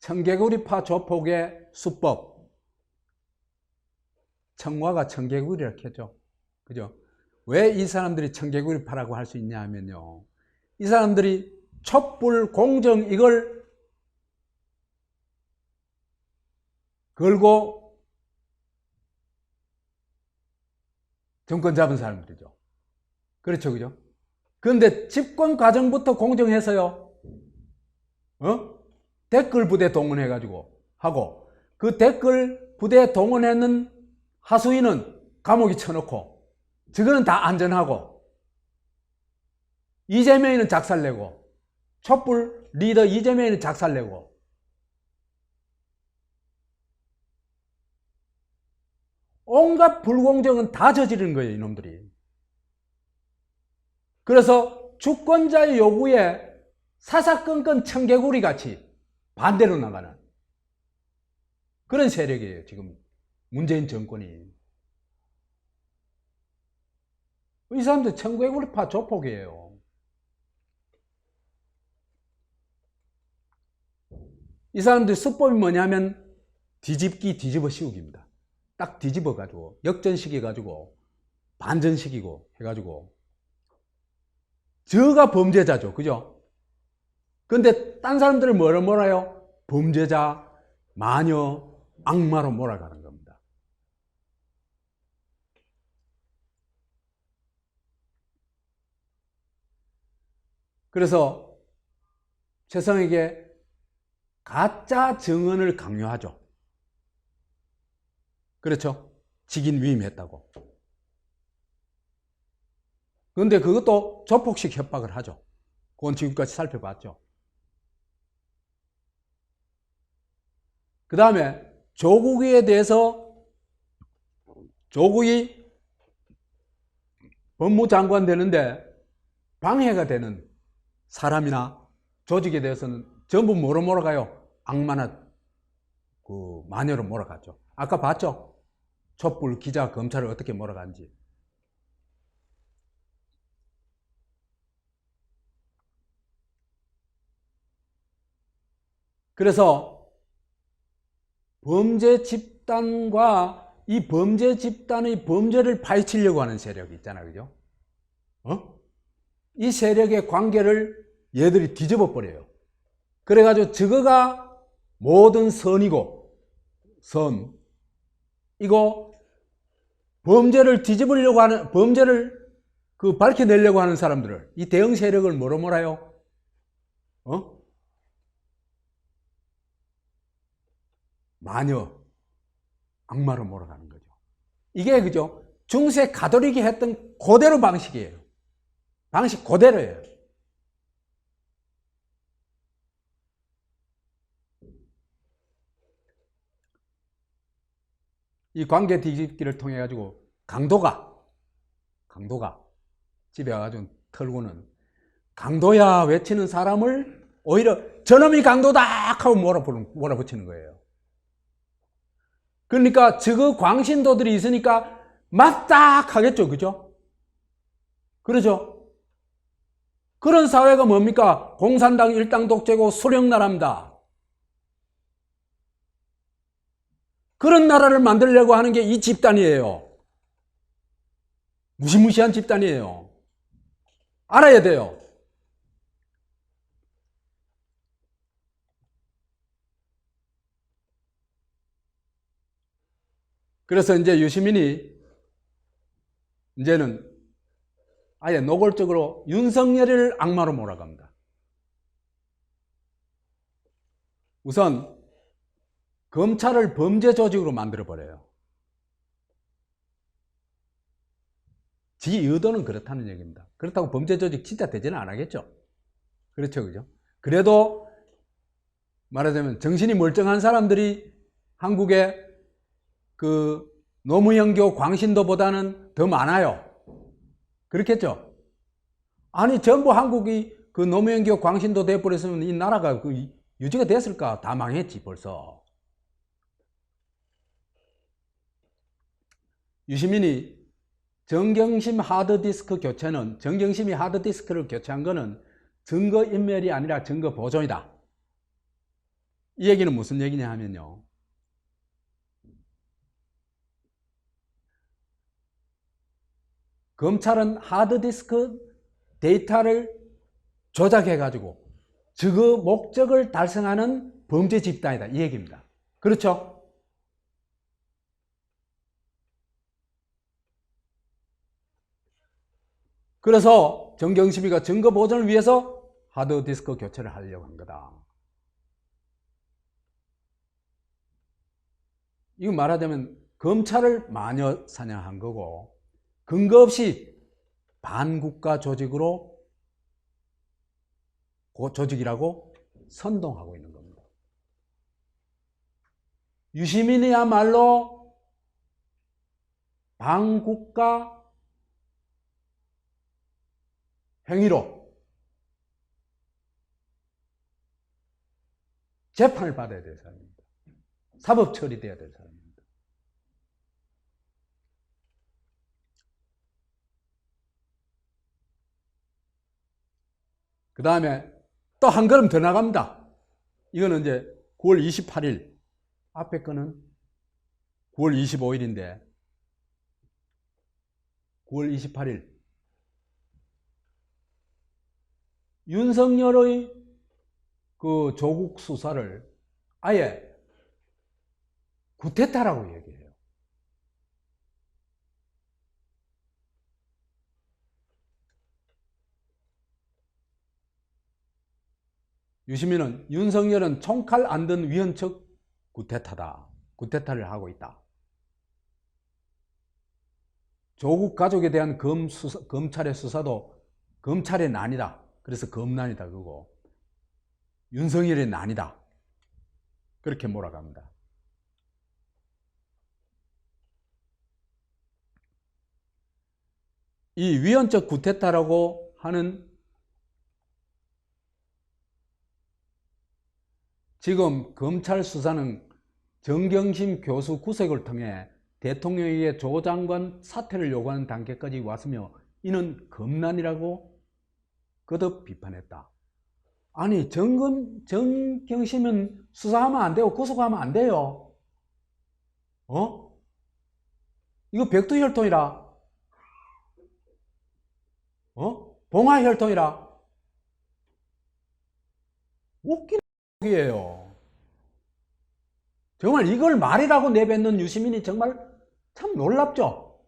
청개구리파 조폭의 수법. 청와가 청개구리를 켰죠. 그죠? 왜 이 사람들이 청개구리파라고 할 수 있냐 하면요, 이 사람들이 촛불, 공정 이걸 걸고 정권 잡은 사람들이죠. 그렇죠, 그죠? 그런데 집권 과정부터 공정해서요, 댓글 부대 동원해가지고 하고, 그 댓글 부대 동원하는 하수인은 감옥에 쳐놓고, 저거는 다 안전하고, 이재명이는 작살내고, 촛불 리더 이재명이는 작살내고, 온갖 불공정은 다 저지르는 거예요, 이놈들이. 그래서 주권자의 요구에 사사건건 청개구리 같이 반대로 나가는 그런 세력이에요, 지금 문재인 정권이. 이 사람들 청개구리파 조폭이에요. 이 사람들 수법이 뭐냐면 뒤집기, 뒤집어 씌우기입니다. 딱 뒤집어 가지고 역전시켜 가지고 반전시키고 해가지고, 저가 범죄자죠, 그죠? 근데 딴 사람들을 뭐라 몰아요? 범죄자, 마녀, 악마로 몰아가는 겁니다. 그래서 최성에게 가짜 증언을 강요하죠. 그렇죠? 직인 위임했다고. 그런데 그것도 조폭식 협박을 하죠. 그건 지금까지 살펴봤죠. 그 다음에 조국에 대해서, 조국이 법무장관 되는데 방해가 되는 사람이나 조직에 대해서는 전부 뭐로 몰아가요? 악마나 마녀로 몰아갔죠. 아까 봤죠? 촛불, 기자, 검찰을 어떻게 몰아간지. 그래서 범죄 집단과 이 범죄 집단의 범죄를 파헤치려고 하는 세력이 있잖아, 그죠? 이 세력의 관계를 얘들이 뒤집어 버려요. 그래가지고 저거가 모든 선이고, 이거 범죄를 뒤집으려고 하는, 범죄를 밝혀내려고 하는 사람들을, 이 대응 세력을 뭐로 몰아요? 마녀, 악마로 몰아가는 거죠. 이게 그죠? 중세 가톨릭이 했던 그대로 방식이에요. 방식 그대로예요. 이 관계 뒤집기를 통해 가지고 강도가 집에 와가지고 털고는 강도야 외치는 사람을 오히려 저놈이 강도다 하고 몰아붙이는 거예요. 그러니까 저거 광신도들이 있으니까 맞다 하겠죠, 그죠? 그러죠? 그런 사회가 뭡니까? 공산당 일당 독재고 수령나라입니다. 그런 나라를 만들려고 하는 게 이 집단이에요. 무시무시한 집단이에요. 알아야 돼요. 그래서 이제 유시민이 이제는 아예 노골적으로 윤석열을 악마로 몰아갑니다. 우선 검찰을 범죄 조직으로 만들어버려요. 지 의도는 그렇다는 얘기입니다. 그렇다고 범죄 조직 진짜 되지는 않겠죠. 그렇죠, 그죠? 그래도 말하자면 정신이 멀쩡한 사람들이 한국에 노무현교 광신도보다는 더 많아요. 그렇겠죠? 아니 전부 한국이 노무현교 광신도 돼버렸으면 이 나라가 유지가 됐을까? 다 망했지 벌써. 유시민이 정경심 하드디스크 교체는, 정경심이 하드디스크를 교체한 거는 증거인멸이 아니라 증거 보존이다. 이 얘기는 무슨 얘기냐 하면요, 검찰은 하드디스크 데이터를 조작해가지고 그 목적을 달성하는 범죄 집단이다, 이 얘기입니다. 그렇죠? 그래서 정경심이가 증거 보존을 위해서 하드디스크 교체를 하려고 한 거다. 이거 말하자면 검찰을 마녀 사냥한 거고, 근거 없이 반국가 조직이라고 선동하고 있는 겁니다. 유시민이야말로 반국가 행위로 재판을 받아야 될 사람입니다. 사법 처리돼야 될 사람입니다. 그 다음에 또 한 걸음 더 나갑니다. 이거는 이제 9월 28일, 앞에 거는 9월 25일인데 9월 28일 윤석열의 조국 수사를 아예 구테타라고 얘기해요. 유시민은 윤석열은 총칼 안 든 위헌적 구테타다. 구테타를 하고 있다. 조국 가족에 대한 검찰의 수사도 검찰의 난이다. 그래서 검난이다 그거. 윤석열의 난이다. 그렇게 몰아갑니다. 이 위헌적 구테타라고 하는, 지금 검찰 수사는 정경심 교수 구속을 통해 대통령에게 조 장관 사퇴를 요구하는 단계까지 왔으며 이는 검난이라고 거듭 비판했다. 아니 정경심은 수사하면 안 되고 구속하면 안 돼요. 어? 이거 백두혈통이라. 봉화혈통이라. 웃기는 이에요. 정말 이걸 말이라고 내뱉는 유시민이 정말 참 놀랍죠?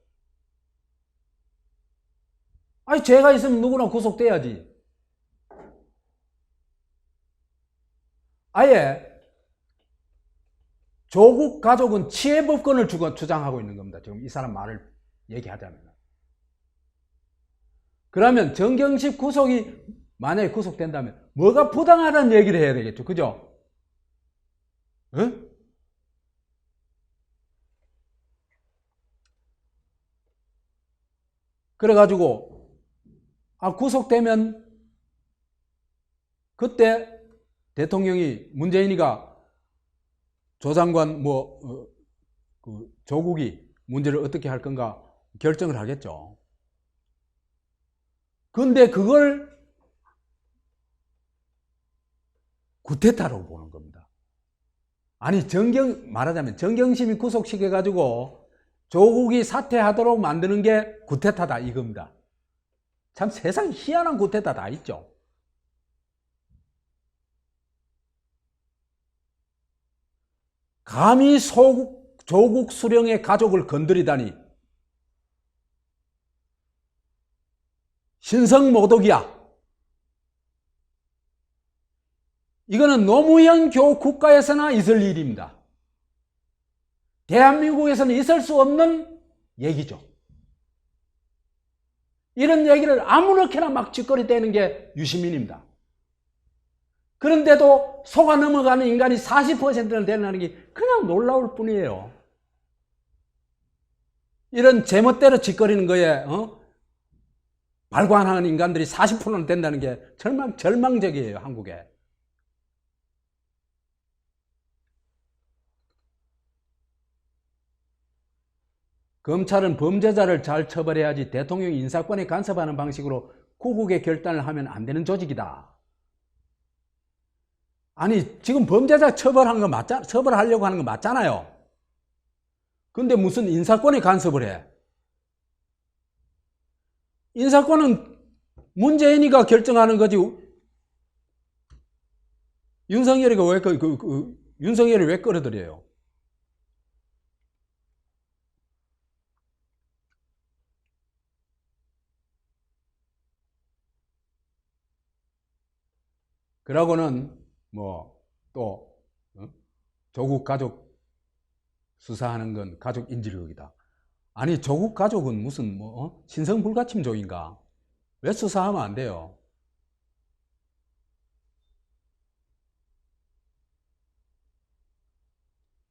아니, 죄가 있으면 누구나 구속돼야지. 아예 조국 가족은 치해법권을 주장하고 있는 겁니다. 지금 이 사람 말을 얘기하자면. 그러면 정경심 구속이 만약에 구속된다면 뭐가 부당하다는 얘기를 해야 되겠죠. 그죠? 응? 그래가지고 구속되면 그때 대통령이 문재인이가 조 장관 그 조국이 문제를 어떻게 할 건가 결정을 하겠죠. 근데 그걸 구태타라고 보는 겁니다. 아니, 말하자면 정경심이 구속시켜가지고 조국이 사퇴하도록 만드는 게 구태타다 이겁니다. 참 세상 희한한 구태타 다 있죠. 감히 조국 수령의 가족을 건드리다니 신성모독이야. 이거는 노무현 교 국가에서나 있을 일입니다. 대한민국에서는 있을 수 없는 얘기죠. 이런 얘기를 아무렇게나 막 짓거리대는 게 유시민입니다. 그런데도 속아 넘어가는 인간이 40%를 되는 게 그냥 놀라울 뿐이에요. 이런 제멋대로 짓거리는 거에 발광하는 인간들이 40%는 된다는 게 절망적이에요, 한국에. 검찰은 범죄자를 잘 처벌해야지 대통령 인사권에 간섭하는 방식으로 구국의 결단을 하면 안 되는 조직이다. 아니, 지금 범죄자 처벌하려고 하는 거 맞잖아요. 근데 무슨 인사권에 간섭을 해? 인사권은 문재인이가 결정하는 거지. 윤석열이가 왜 윤석열이 왜 끌어들여요? 그러고는 또 조국 가족 수사하는 건 가족 인질극이다. 아니, 조국 가족은 무슨 신성불가침족인가? 왜 수사하면 안 돼요?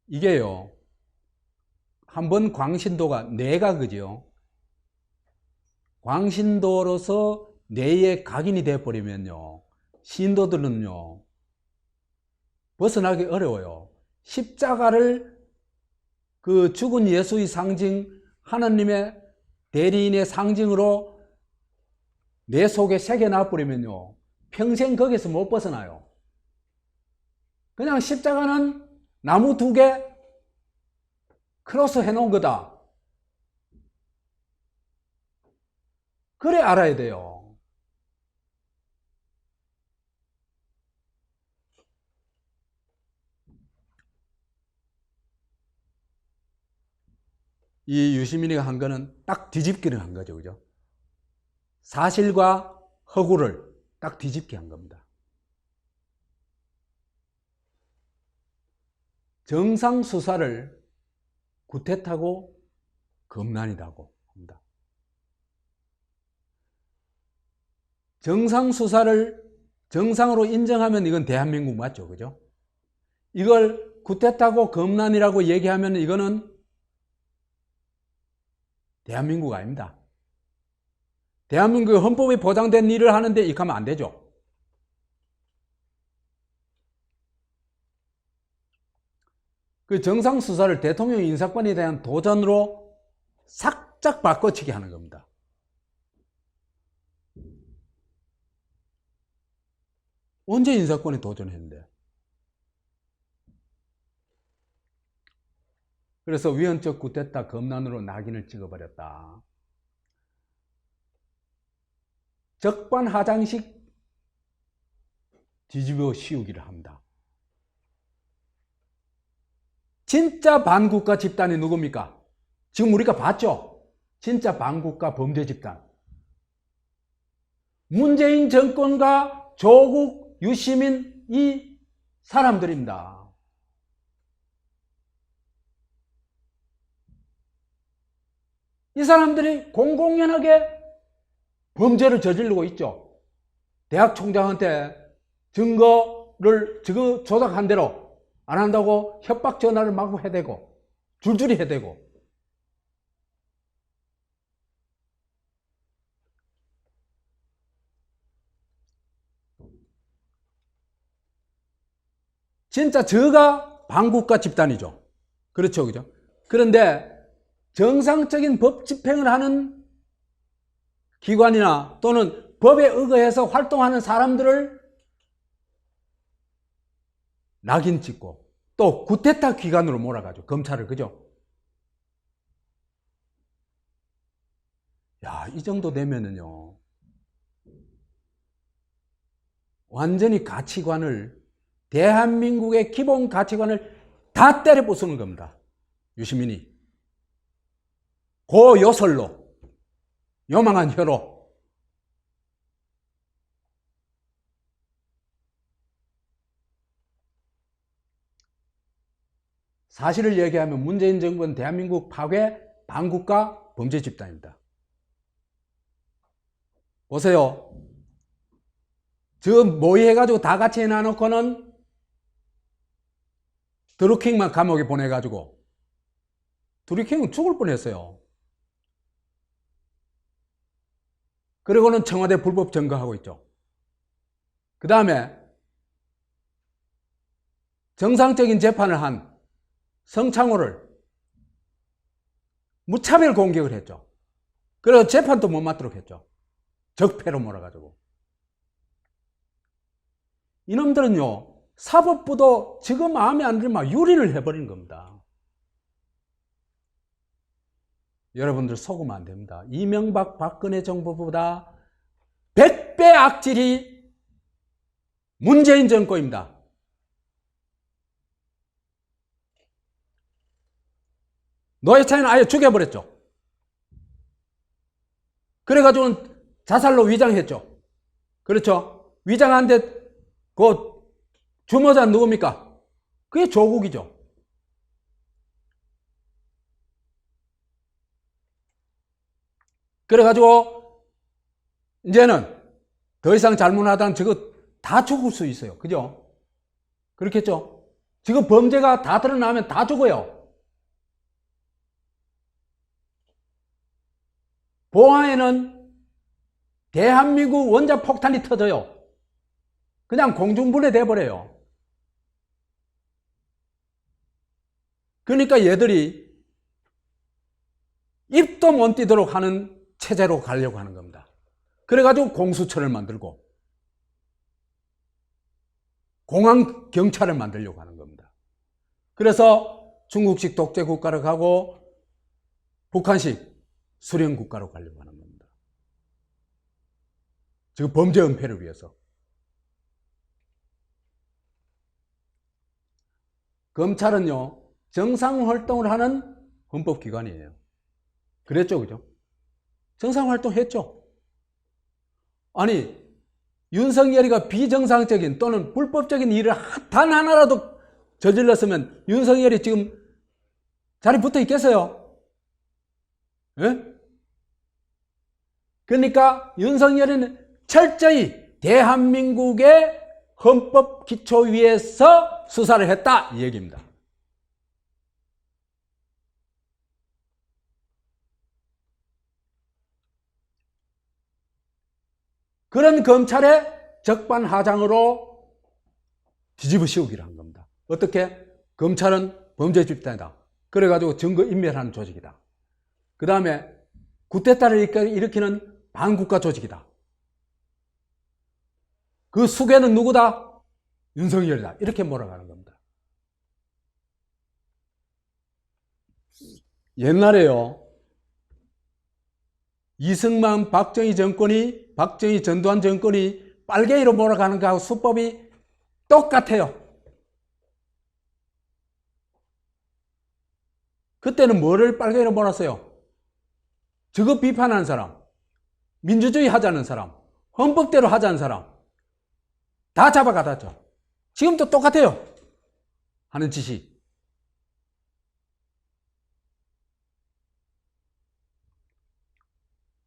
이게요, 한번 광신도가 뇌가 그죠? 광신도로서 뇌에 각인이 되어버리면요, 신도들은요 벗어나기 어려워요. 십자가를 그 죽은 예수의 상징, 하나님의 대리인의 상징으로 내 속에 새겨놔버리면요 평생 거기서 못 벗어나요. 그냥 십자가는 나무 2개 크로스 해놓은 거다. 그래 알아야 돼요. 이 유시민이가 한 거는 딱 뒤집기를 한 거죠. 그죠? 사실과 허구를 딱 뒤집기 한 겁니다. 정상 수사를 구태타고 검난이라고 합니다. 정상 수사를 정상으로 인정하면 이건 대한민국 맞죠? 그죠? 이걸 구태타고 검난이라고 얘기하면 이거는 대한민국 아닙니다. 대한민국 헌법에 보장된 일을 하는데 이렇게 하면 안 되죠. 그 정상 수사를 대통령 인사권에 대한 도전으로 싹짝 바꿔치기 하는 겁니다. 언제 인사권에 도전했는데? 그래서 위헌적 쿠데타 검난으로 낙인을 찍어버렸다. 적반하장식 뒤집어 씌우기를 합니다. 진짜 반국가 집단이 누굽니까? 지금 우리가 봤죠? 진짜 반국가 범죄 집단. 문재인 정권과 조국, 유시민 이 사람들입니다. 이 사람들이 공공연하게 범죄를 저지르고 있죠. 대학 총장한테 증거 조작한 대로 안 한다고 협박 전화를 마구 해대고 줄줄이 해대고 진짜 저가 반국가 집단이죠. 그렇죠, 그죠? 그런데 정상적인 법 집행을 하는 기관이나 또는 법에 의거해서 활동하는 사람들을 낙인 찍고 또 쿠데타 기관으로 몰아가죠. 검찰을, 그죠? 야, 이 정도 되면은요, 완전히 가치관을, 대한민국의 기본 가치관을 다 때려 부수는 겁니다. 유시민이. 고요설로, 요망한 혀로. 사실을 얘기하면 문재인 정부는 대한민국 파괴 반국가 범죄 집단입니다. 보세요. 저 모의해가지고 다 같이 해놔놓고는 드루킹만 감옥에 보내가지고 드루킹은 죽을 뻔했어요. 그리고는 청와대 불법 점거하고 있죠. 그 다음에 정상적인 재판을 한 성창호를 무차별 공격을 했죠. 그래서 재판도 못 맡도록 했죠. 적폐로 몰아가지고. 이놈들은요, 사법부도 지금 마음에 안 들면 유린을 해버리는 겁니다. 여러분들 속으면 안 됩니다. 이명박 박근혜 정부보다 100배 악질이 문재인 정권입니다. 노회찬이는 아예 죽여버렸죠. 그래가지고는 자살로 위장했죠. 그렇죠? 위장한데 그 주모자 누굽니까? 그게 조국이죠. 그래가지고 이제는 더 이상 잘못하다는 저거 다 죽을 수 있어요. 그죠? 그렇겠죠? 지금 범죄가 다 드러나면 다 죽어요. 봉화에는 대한민국 원자 폭탄이 터져요. 그냥 공중분해 돼버려요. 그러니까 얘들이 입도 못 띄도록 하는 체제로 가려고 하는 겁니다. 그래가지고 공수처를 만들고 공안경찰을 만들려고 하는 겁니다. 그래서 중국식 독재국가로 가고 북한식 수령국가로 가려고 하는 겁니다. 지금 범죄 은폐를 위해서. 검찰은요, 정상활동을 하는 헌법기관이에요. 그랬죠, 그죠? 정상활동했죠. 아니, 윤석열이가 비정상적인 또는 불법적인 일을 단 하나라도 저질렀으면 윤석열이 지금 자리 붙어 있겠어요? 예? 그러니까 윤석열은 철저히 대한민국의 헌법 기초 위에서 수사를 했다, 이 얘기입니다. 그런 검찰의 적반하장으로 뒤집어 씌우기를 한 겁니다. 어떻게? 검찰은 범죄 집단이다. 그래가지고 증거인멸하는 조직이다. 그 다음에 쿠데타를 일으키는 반국가 조직이다. 그 수괴는 누구다? 윤석열이다. 이렇게 몰아가는 겁니다. 옛날에요. 이승만 박정희 전두환 정권이 빨갱이로 몰아가는 거하고 수법이 똑같아요. 그때는 뭐를 빨갱이로 몰았어요? 저거 비판하는 사람, 민주주의 하자는 사람, 헌법대로 하자는 사람 다 잡아가다죠. 지금도 똑같아요. 하는 짓이.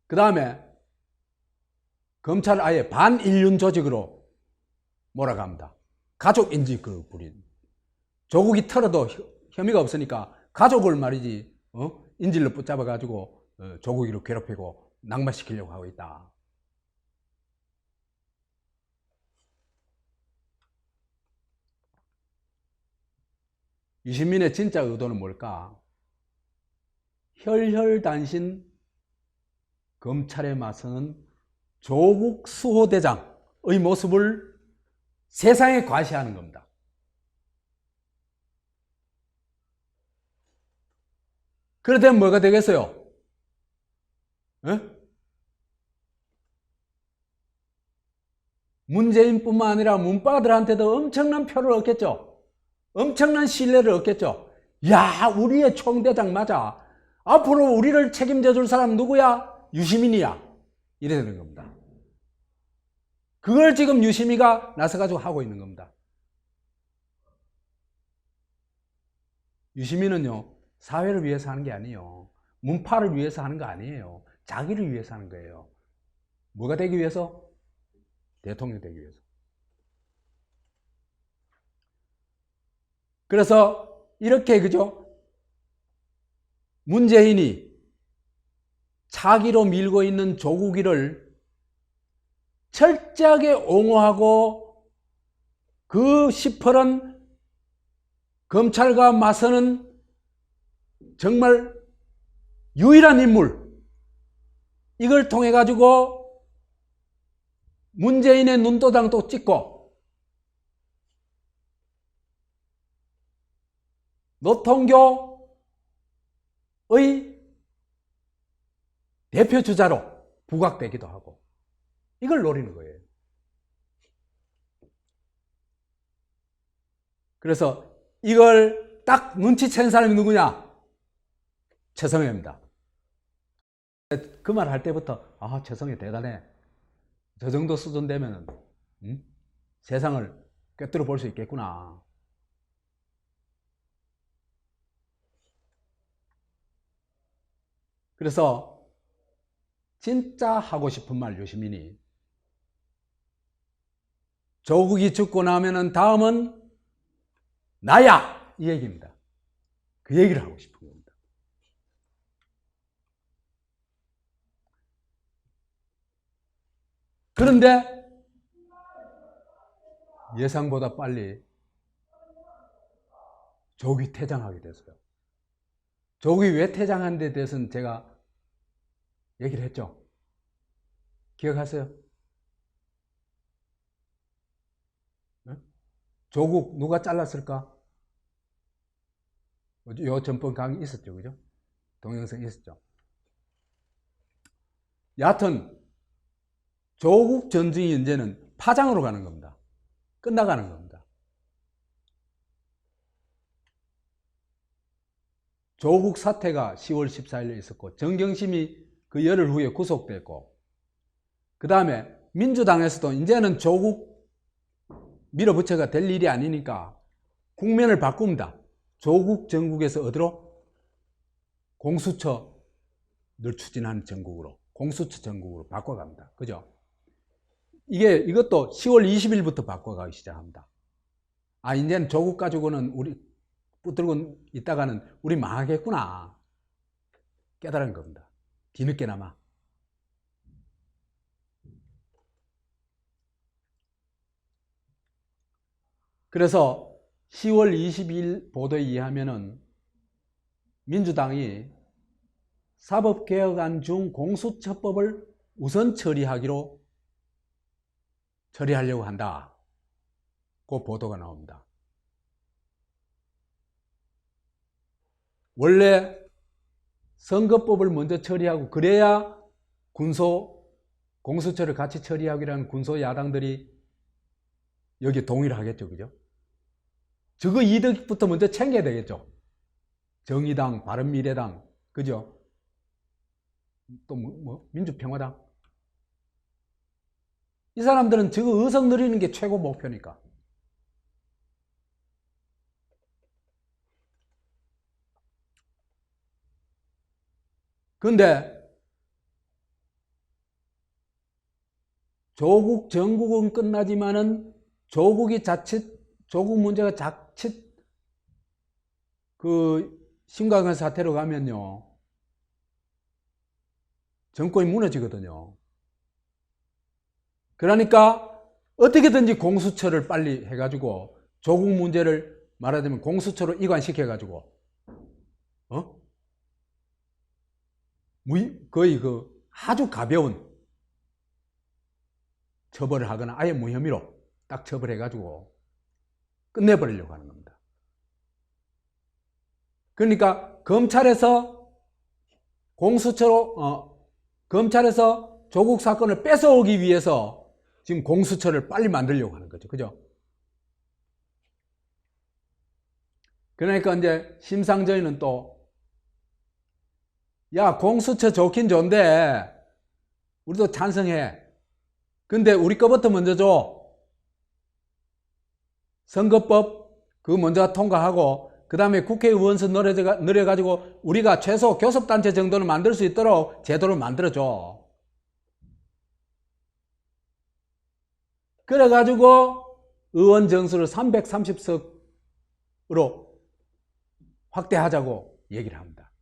그 다음에 검찰을 아예 반인륜 조직으로 몰아갑니다. 가족 인지 그 부린. 조국이 털어도 혐의가 없으니까 가족을 말이지 인질로 붙잡아가지고 조국이를 괴롭히고 낙마시키려고 하고 있다. 유시민의 진짜 의도는 뭘까? 혈혈단신 검찰에 맞서는 조국 수호대장의 모습을 세상에 과시하는 겁니다. 그렇다면 뭐가 되겠어요? 문재인뿐만 아니라 문바들한테도 엄청난 표를 얻겠죠. 엄청난 신뢰를 얻겠죠. 야, 우리의 총대장 맞아. 앞으로 우리를 책임져 줄 사람 누구야? 유시민이야. 이래 되는 겁니다. 그걸 지금 유시민이가 나서가지고 하고 있는 겁니다. 유시민은요, 사회를 위해서 하는 게 아니에요. 문파를 위해서 하는 거 아니에요. 자기를 위해서 하는 거예요. 뭐가 되기 위해서? 대통령 되기 위해서. 그래서 이렇게 그죠? 문재인이 차기로 밀고 있는 조국이를 철저하게 옹호하고 그 시퍼런 검찰과 맞서는 정말 유일한 인물, 이걸 통해 가지고 문재인의 눈도장도 찍고 노통교의 대표 주자로 부각되기도 하고 이걸 노리는 거예요. 그래서 이걸 딱 눈치챈 사람이 누구냐? 최성해입니다. 그 말 할 때부터 아, 최성해 대단해. 저 정도 수준 되면 세상을 꿰뚫어 볼 수 있겠구나. 그래서 진짜 하고 싶은 말 유시민이 조국이 죽고 나면은 다음은 나야 이 얘기입니다. 그 얘기를 하고 싶은 겁니다. 그런데 예상보다 빨리 조국이 퇴장하게 됐어요. 조국이 왜 퇴장한 데 대해서는 제가 얘기를 했죠. 기억하세요? 조국 누가 잘랐을까? 요 전번 강의 있었죠, 그죠? 동영상 있었죠. 여하튼 조국 전쟁이 이제는 파장으로 가는 겁니다. 끝나가는 겁니다. 조국 사태가 10월 14일에 있었고 정경심이 그 열흘 후에 구속됐고 그 다음에 민주당에서도 이제는 조국 밀어붙여가 될 일이 아니니까 국면을 바꿉니다. 조국 정국에서 어디로? 공수처를 추진하는 정국으로, 공수처 정국으로 바꿔갑니다. 그죠? 이것도 10월 20일부터 바꿔가기 시작합니다. 아, 이제는 조국 가지고는 우리 붙들고 있다가는 우리 망하겠구나 깨달은 겁니다. 뒤늦게나마. 그래서 10월 22일 보도에 의하면은 민주당이 사법개혁안 중 공수처법을 우선 처리하려고 한다. 그 보도가 나옵니다. 원래 선거법을 먼저 처리하고 그래야 공수처를 같이 처리하기라는 군소 야당들이 여기 동의를 하겠죠. 그죠? 저거 이득부터 먼저 챙겨야 되겠죠. 정의당, 바른미래당, 그죠? 또 민주평화당. 이 사람들은 저거 의석 누리는 게 최고 목표니까. 근데 조국 정국은 끝나지만은 조국 문제가 자칫 심각한 사태로 가면요, 정권이 무너지거든요. 그러니까 어떻게든지 공수처를 빨리 해가지고 조국 문제를 말하자면 공수처로 이관시켜가지고 거의 아주 가벼운 처벌을 하거나 아예 무혐의로 딱 처벌해가지고 끝내버리려고 하는 겁니다. 그러니까 검찰에서 조국 사건을 뺏어오기 위해서 지금 공수처를 빨리 만들려고 하는 거죠. 그죠? 그러니까 이제 심상정의는 또, 야, 공수처 좋긴 좋은데 우리도 찬성해. 근데 우리 거부터 먼저 줘. 선거법 그거 먼저 통과하고 그 다음에 국회의원 수 늘려가지고 우리가 최소 교섭단체 정도는 만들 수 있도록 제도를 만들어줘. 그래가지고 의원 정수를 330석으로 확대하자고 얘기를 합니다.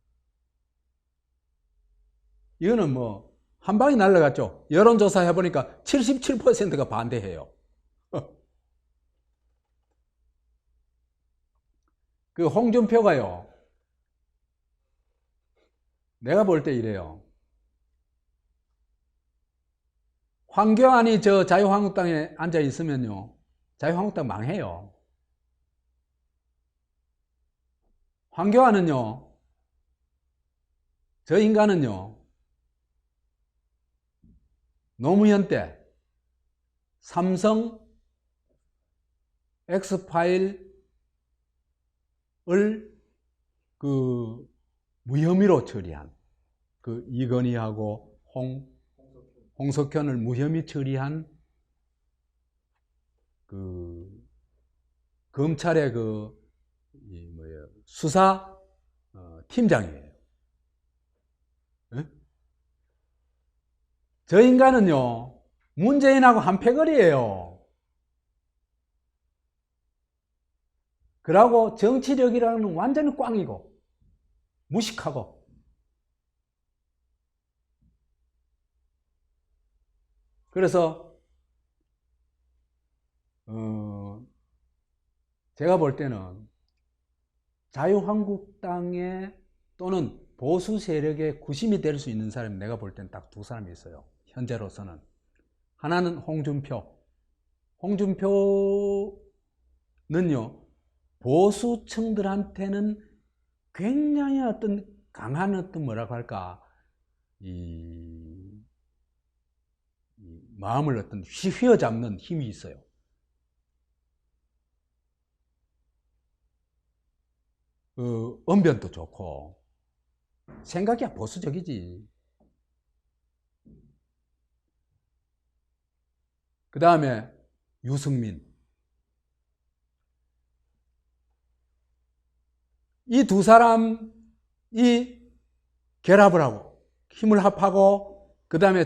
이거는 한 방에 날라갔죠. 여론조사 해보니까 77%가 반대해요. 그 홍준표가요, 내가 볼 때 이래요. 황교안이 저 자유한국당에 앉아 있으면요, 자유한국당 망해요. 황교안은요, 저 인간은요, 노무현 때 삼성 엑스파일을 무혐의로 처리한 이건희하고 홍석현을 무혐의 처리한 검찰의 수사 팀장이에요. 네? 저 인간은요, 문재인하고 한 패거리예요. 그러고 정치력이라는 건 완전히 꽝이고 무식하고. 그래서 제가 볼 때는 자유한국당의 또는 보수 세력의 구심이 될 수 있는 사람이 내가 볼 때는 딱 두 사람이 있어요. 현재로서는. 하나는 홍준표는요, 보수층들한테는 굉장히 강한 뭐라고 할까, 마음을 휘어잡는 힘이 있어요. 언변도 좋고 생각이야 보수적이지. 그 다음에 유승민. 이 두 사람이 결합을 하고 힘을 합하고 그 다음에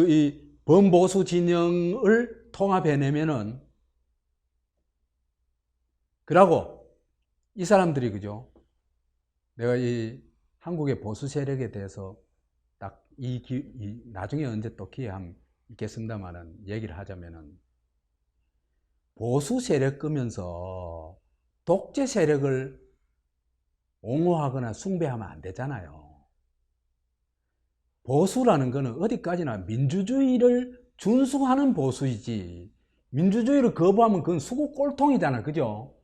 이 범보수 진영을 통합해내면은, 그러고 이 사람들이, 그죠? 내가 이 한국의 보수 세력에 대해서 딱 나중에 언제 또 기회함 있겠습니다만은 얘기를 하자면은, 보수 세력 끄면서 독재 세력을 옹호하거나 숭배하면 안 되잖아요. 보수라는 거는 어디까지나 민주주의를 준수하는 보수이지, 민주주의를 거부하면 그건 수구 꼴통이잖아. 그죠?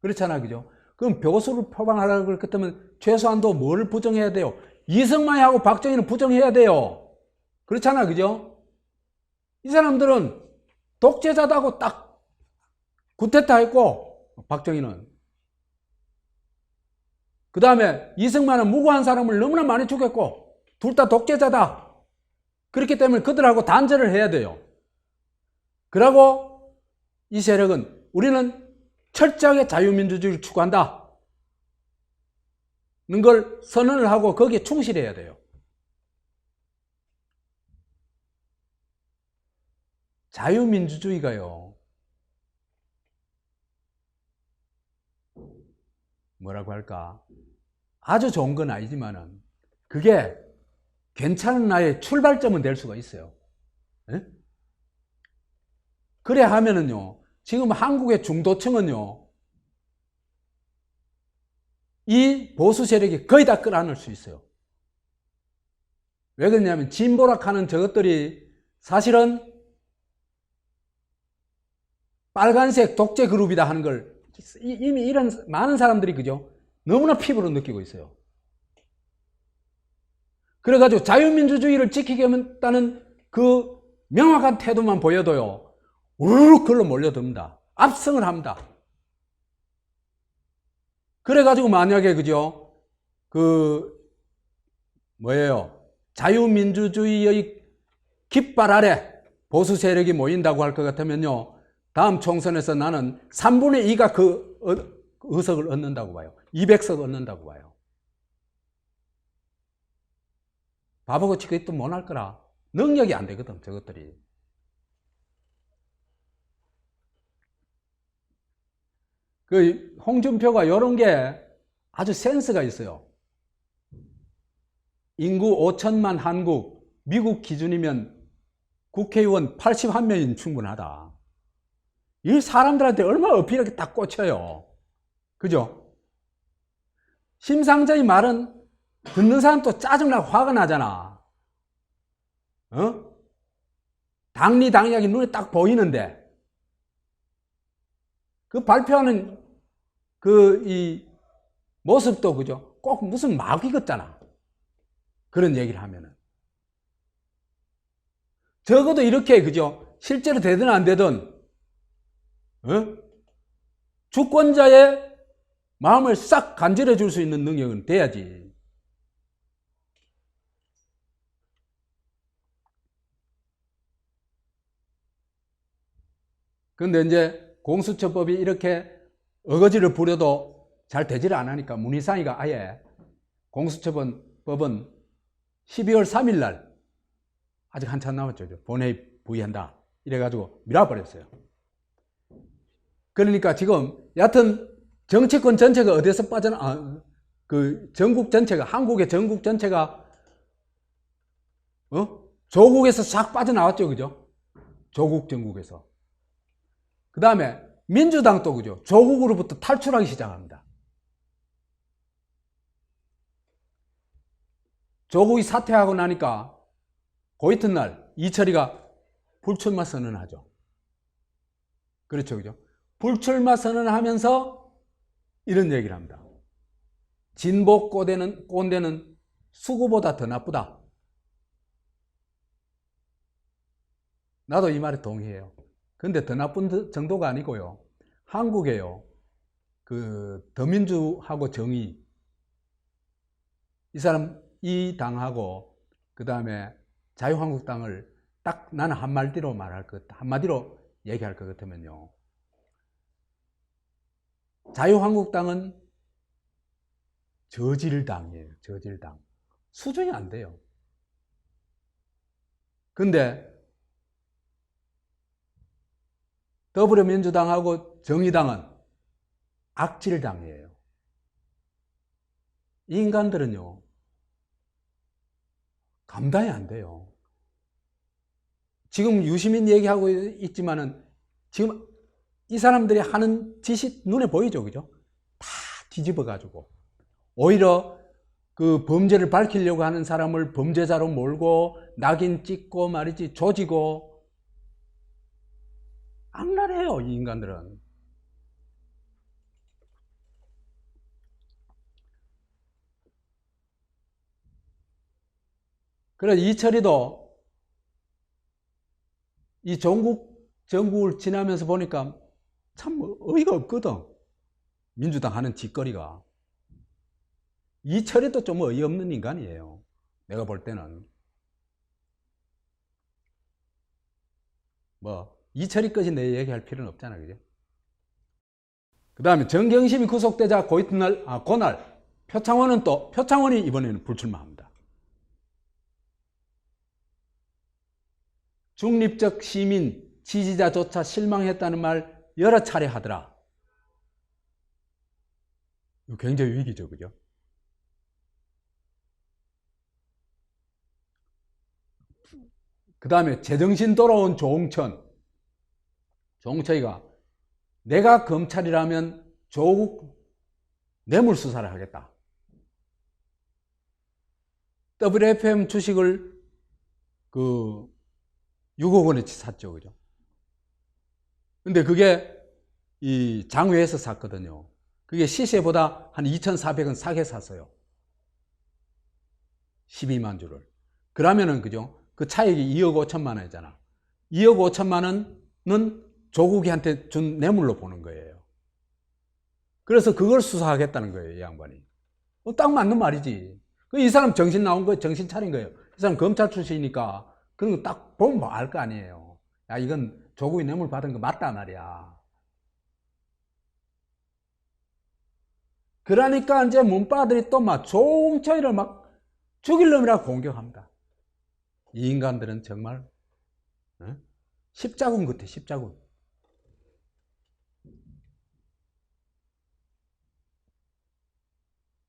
그렇잖아. 그죠? 그럼 보수를 표방하라고 그렇다면 최소한도 뭐를 부정해야 돼요? 이승만하고 박정희는 부정해야 돼요. 그렇잖아, 그죠? 이 사람들은 독재자다고 딱 구테타 했고, 박정희는. 그 다음에 이승만은 무고한 사람을 너무나 많이 죽였고, 둘 다 독재자다. 그렇기 때문에 그들하고 단절을 해야 돼요. 그러고 이 세력은 우리는 철저하게 자유민주주의를 추구한다 는 걸 선언을 하고 거기에 충실해야 돼요. 자유민주주의가요, 뭐라고 할까, 아주 좋은 건 아니지만은 그게 괜찮은 나의 출발점은 될 수가 있어요. 에? 그래 하면은요, 지금 한국의 중도층은요, 이 보수 세력이 거의 다 끌어안을 수 있어요. 왜 그러냐면 진보락하는 저것들이 사실은 빨간색 독재 그룹이다 하는 걸 이미 이런 많은 사람들이 그죠? 너무나 피부로 느끼고 있어요. 그래가지고 자유민주주의를 지키겠다는 그 명확한 태도만 보여도요, 우르르 글로 몰려듭니다. 압승을 합니다. 그래가지고 만약에 그죠? 자유민주주의의 깃발 아래 보수 세력이 모인다고 할 것 같으면요, 다음 총선에서 나는 3분의 2가 그 의석을 얻는다고 봐요. 200석 얻는다고 봐요. 바보같이 그게 또 못할 거라. 능력이 안 되거든, 저것들이. 그 홍준표가 이런 게 아주 센스가 있어요. 인구 5천만 한국, 미국 기준이면 국회의원 81명이면 충분하다. 이 사람들한테 얼마나 어필하게 딱 꽂혀요. 그죠? 심상정의 말은 듣는 사람도 짜증나고 화가 나잖아. 당리당략이 눈에 딱 보이는데, 그 발표하는 이 모습도 그죠? 꼭 무슨 마귀 같잖아. 그런 얘기를 하면은. 적어도 이렇게 그죠? 실제로 되든 안 되든, 주권자의 마음을 싹 간절해 줄 수 있는 능력은 돼야지. 근데 이제 공수처법이 이렇게 어거지를 부려도 잘 되지를 않으니까 문희상이가 아예 공수처법은 12월 3일 날, 아직 한참 남았죠, 본회의 부의한다 이래가지고 밀어버렸어요. 그러니까 지금 여하튼 정치권 전체가 어디서 그 전국 전체가, 한국의 전국 전체가 조국에서 싹 빠져나왔죠, 그죠? 조국 정국에서. 그 다음에 민주당도 그죠? 조국으로부터 탈출하기 시작합니다. 조국이 사퇴하고 나니까 그 이튿날 이철이가 불출마 선언하죠. 그렇죠, 그죠? 불출마 선언하면서 이런 얘기를 합니다. 진보 꼰대는 수구보다 더 나쁘다. 나도 이 말에 동의해요. 근데 더 나쁜 정도가 아니고요, 한국에요, 그 더민주하고 정의, 이 당하고 그 다음에 자유한국당을 딱 나는 한마디로 얘기할 것 같으면요, 자유한국당은 저질당이에요. 저질당. 수준이 안 돼요. 근데 더불어민주당하고 정의당은 악질당이에요. 이 인간들은요, 감당이 안 돼요. 지금 유시민 얘기하고 있지만은 지금 이 사람들이 하는 짓이 눈에 보이죠, 그죠? 다 뒤집어가지고 오히려 그 범죄를 밝히려고 하는 사람을 범죄자로 몰고 낙인 찍고 말이지, 조지고. 악랄해요, 이 인간들은. 그래서 이철이도 이 전국 전국을 지나면서 보니까 참 어이가 없거든. 민주당 하는 짓거리가. 이철이도 좀 어이없는 인간이에요. 내가 볼 때는. 뭐 이철이까지 내 얘기할 필요는 없잖아, 그죠? 그 다음에 정경심이 구속되자 그날 표창원이 이번에는 불출마합니다. 중립적 시민 지지자조차 실망했다는 말 여러 차례 하더라. 이거 굉장히 위기죠, 그죠? 그 다음에 제정신 돌아온 조홍천이가 내가 검찰이라면 조국 뇌물수사를 하겠다. WFM 주식을 6억 원어치 샀죠, 그죠? 근데 그게 이 장외에서 샀거든요. 그게 시세보다 한 2,400원 싸게 샀어요. 12만 주를. 그러면은, 그죠? 그 차익이 2억 5천만 원이잖아. 2억 5천만 원은 조국이한테 준 뇌물로 보는 거예요. 그래서 그걸 수사하겠다는 거예요, 이 양반이. 딱 맞는 말이지. 이 사람 정신 나온 거예요, 정신 차린 거예요. 이 사람 검찰 출신이니까 그런 거 딱 보면 뭐 알 거 아니에요. 야, 이건 조국이 뇌물 받은 거 맞다 말이야. 그러니까 이제 문바들이 또 막 조홍천이를 막 죽일 놈이라 공격합니다. 이 인간들은 정말 십자군 같아, 십자군.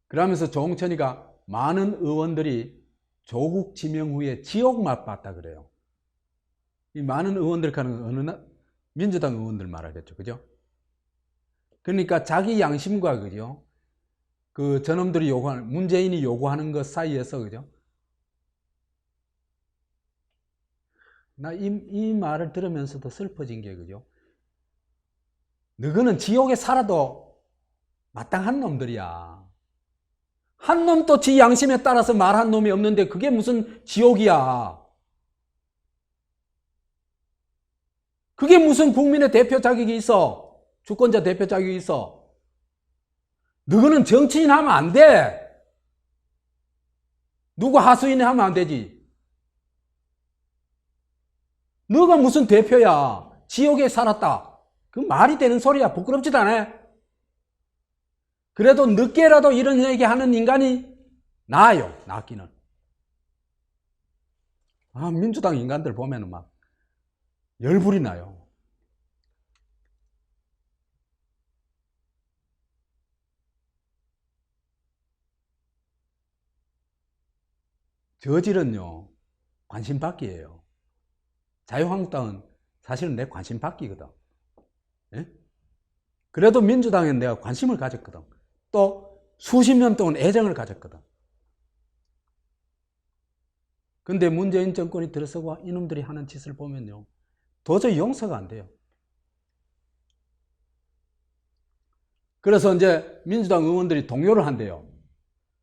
그러면서 조홍천이가 많은 의원들이 조국 지명 후에 지옥 맛봤다 그래요. 이 많은 의원들 가는 민주당 의원들 말하겠죠, 그죠? 그러니까 자기 양심과, 그죠? 그 저놈들이 요구하는, 문재인이 요구하는 것 사이에서, 그죠? 나 이 말을 들으면서도 슬퍼진 게, 그죠? 너희는 지옥에 살아도 마땅한 놈들이야. 한 놈도 지 양심에 따라서 말한 놈이 없는데 그게 무슨 지옥이야. 그게 무슨 국민의 대표 자격이 있어. 주권자 대표 자격이 있어. 너희는 정치인 하면 안 돼. 누구 하수인 하면 안 되지. 너가 무슨 대표야. 지옥에 살았다. 그 말이 되는 소리야. 부끄럽지도 않아. 그래도 늦게라도 이런 얘기하는 인간이 나아요. 낫기는. 민주당 인간들 보면은 막 열불이 나요. 저질은요, 관심받기예요. 자유한국당은 사실은 내 관심받기거든. 예? 그래도 민주당엔 내가 관심을 가졌거든. 또 수십 년 동안 애정을 가졌거든. 근데 문재인 정권이 들어서고 이놈들이 하는 짓을 보면요, 도저히 용서가 안 돼요. 그래서 이제 민주당 의원들이 동요를 한대요.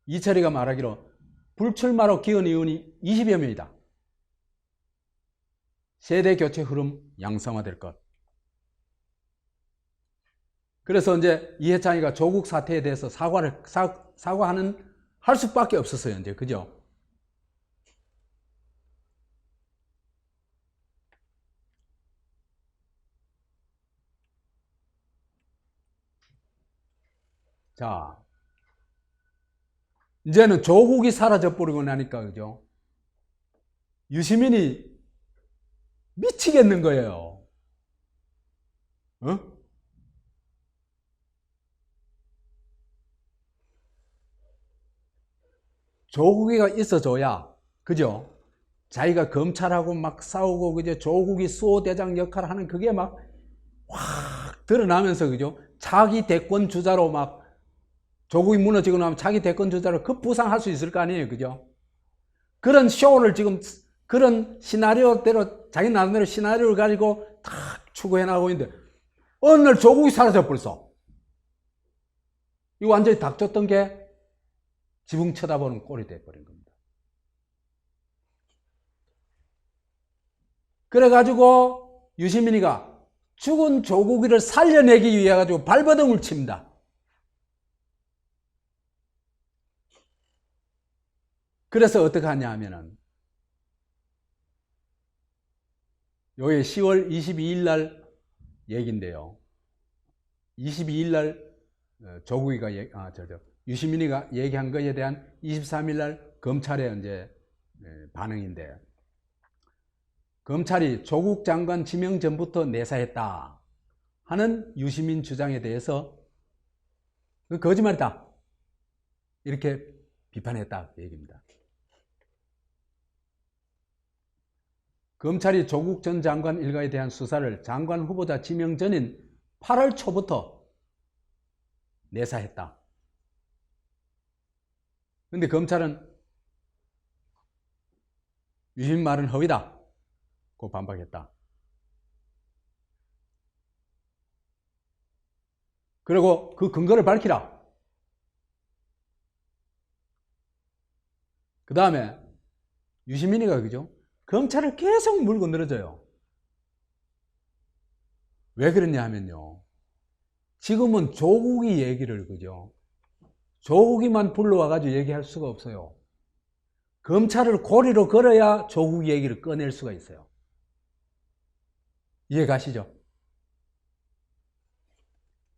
이철이가 말하기로 불출마로 기은 의원이 20여 명이다. 세대 교체 흐름 양성화될 것. 그래서 이제 이해찬이가 조국 사태에 대해서 할 수밖에 없었어요, 이제. 그죠? 자, 이제는 조국이 사라져버리고 나니까, 그죠? 유시민이 미치겠는 거예요. 조국이가 있어줘야, 그죠? 자기가 검찰하고 막 싸우고, 그죠? 조국이 수호대장 역할을 하는 그게 막 확 드러나면서, 그죠? 자기 대권 주자로 막 조국이 무너지고 나면 자기 대권 주자로 급부상할 수 있을 거 아니에요, 그죠? 그런 쇼를 지금, 그런 시나리오대로, 자기 나름대로 시나리오를 가지고 탁 추구해 나가고 있는데, 어느 날 조국이 사라져버렸어. 이거 완전히 닥쳤던 게 지붕 쳐다보는 꼴이 돼버린 겁니다. 그래가지고 유시민이가 죽은 조국이를 살려내기 위해 가지고 발버둥을 칩니다. 그래서 어떻게 하냐 하면은 요게 10월 22일 날 얘기인데요. 22일 날 조국이가 유시민이가 얘기한 것에 대한 23일 날 검찰의 이제 반응인데, 검찰이 조국 장관 지명 전부터 내사했다 하는 유시민 주장에 대해서 거짓말이다 이렇게 비판했다 그 얘기입니다. 검찰이 조국 전 장관 일가에 대한 수사를 장관 후보자 지명 전인 8월 초부터 내사했다. 그런데 검찰은 유시민 말은 허위다 고 반박했다. 그리고 그 근거를 밝히라. 그 다음에 유시민이가 그죠? 검찰을 계속 물고 늘어져요. 왜 그러냐 하면요, 지금은 조국이 얘기를 그죠? 조국이만 불러와가지고 얘기할 수가 없어요. 검찰을 고리로 걸어야 조국 얘기를 꺼낼 수가 있어요. 이해 가시죠?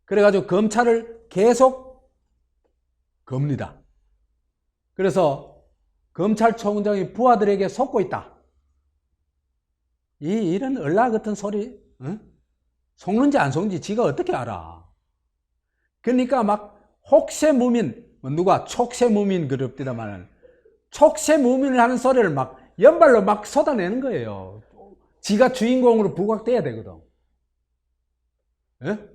그래가지고 검찰을 계속 겁니다. 그래서 검찰총장이 부하들에게 속고 있다. 이런 얼라 같은 소리, 속는지 안 속는지 지가 어떻게 알아? 그러니까 막 혹세무민, 누가 촉세무민 그럽디다마는 촉세무민을 하는 소리를 막 연발로 막 쏟아내는 거예요. 지가 주인공으로 부각돼야 되거든. 예?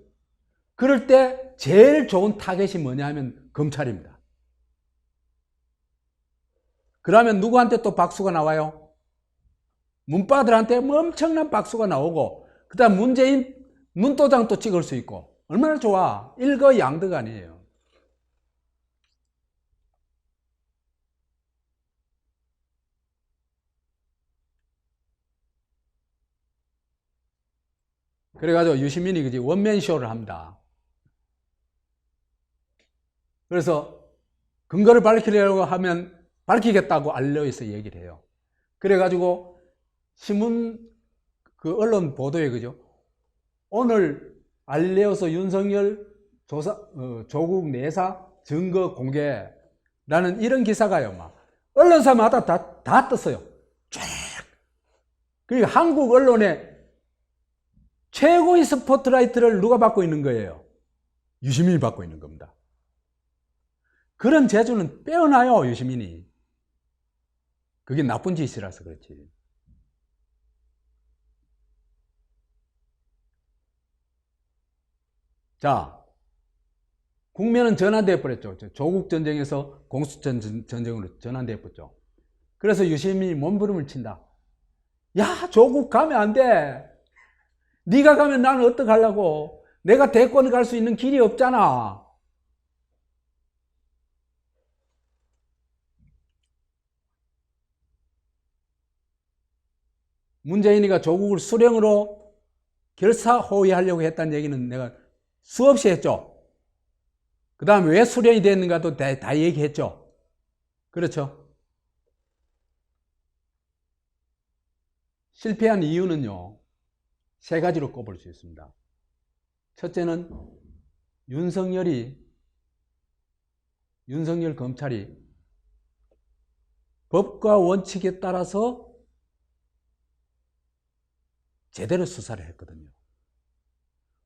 그럴 때 제일 좋은 타겟이 뭐냐 하면 검찰입니다. 그러면 누구한테 또 박수가 나와요? 문바들한테 엄청난 박수가 나오고, 그 다음 문재인 눈도장도 찍을 수 있고, 얼마나 좋아. 일거양득 아니에요. 그래가지고 유시민이 그지 원맨쇼를 합니다. 그래서 근거를 밝히려고 하면 밝히겠다고 알려서 얘기를 해요. 그래가지고 신문 그 언론 보도에 그죠? 오늘 알려서 윤석열 조국 내사 증거 공개라는 이런 기사가요, 막 언론사마다 다 떴어요. 쫙. 그리고 한국 언론의 최고의 스포트라이트를 누가 받고 있는 거예요? 유시민이 받고 있는 겁니다. 그런 재주는 빼어나요, 유시민이. 그게 나쁜 짓이라서 그렇지. 자, 국면은 전환되어 버렸죠. 조국 전쟁에서 공수처 전쟁으로 전환되어 버렸죠. 그래서 유시민이 몸부림을 친다. 야, 조국 가면 안 돼. 네가 가면 나는 어떡하려고. 내가 대권 갈 수 있는 길이 없잖아. 문재인이가 조국을 수령으로 결사호위하려고 했다는 얘기는 내가 수없이 했죠. 그 다음에 왜 수령이 됐는가도 다 얘기했죠. 그렇죠. 실패한 이유는요, 세 가지로 꼽을 수 있습니다. 첫째는 윤석열 검찰이 법과 원칙에 따라서 제대로 수사를 했거든요.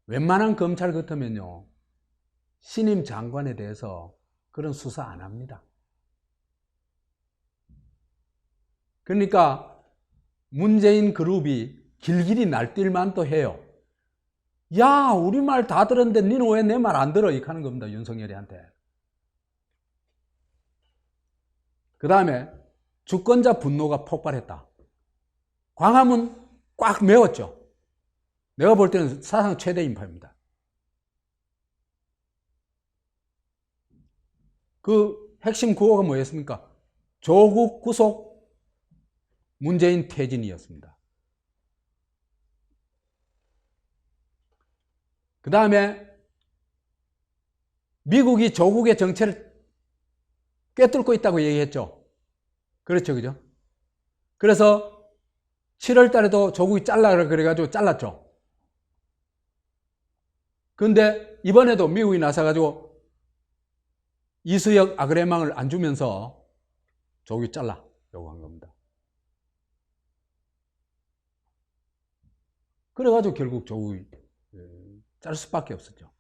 웬만한 검찰 같으면요, 신임 장관에 대해서 그런 수사 안 합니다. 그러니까 문재인 그룹이 길길이 날뛸만도 해요. 야, 우리 말 다 들었는데 니는 왜 내 말 안 들어? 이렇게 하는 겁니다, 윤석열이한테. 그 다음에 주권자 분노가 폭발했다. 광화문 꽉 메웠죠. 내가 볼 때는 사상 최대 인파입니다. 그 핵심 구호가 뭐였습니까? 조국 구속, 문재인 퇴진이었습니다. 그 다음에 미국이 조국의 정체를 꿰뚫고 있다고 얘기했죠. 그렇죠, 그죠? 그래서 7월 달에도 조국이 잘라라 그래가지고 잘랐죠. 근데 이번에도 미국이 나서가지고 이수혁 아그레망을 안 주면서 조국이 잘라 요구한 겁니다. 그래가지고 결국 조국이 자를 수밖에 없었죠.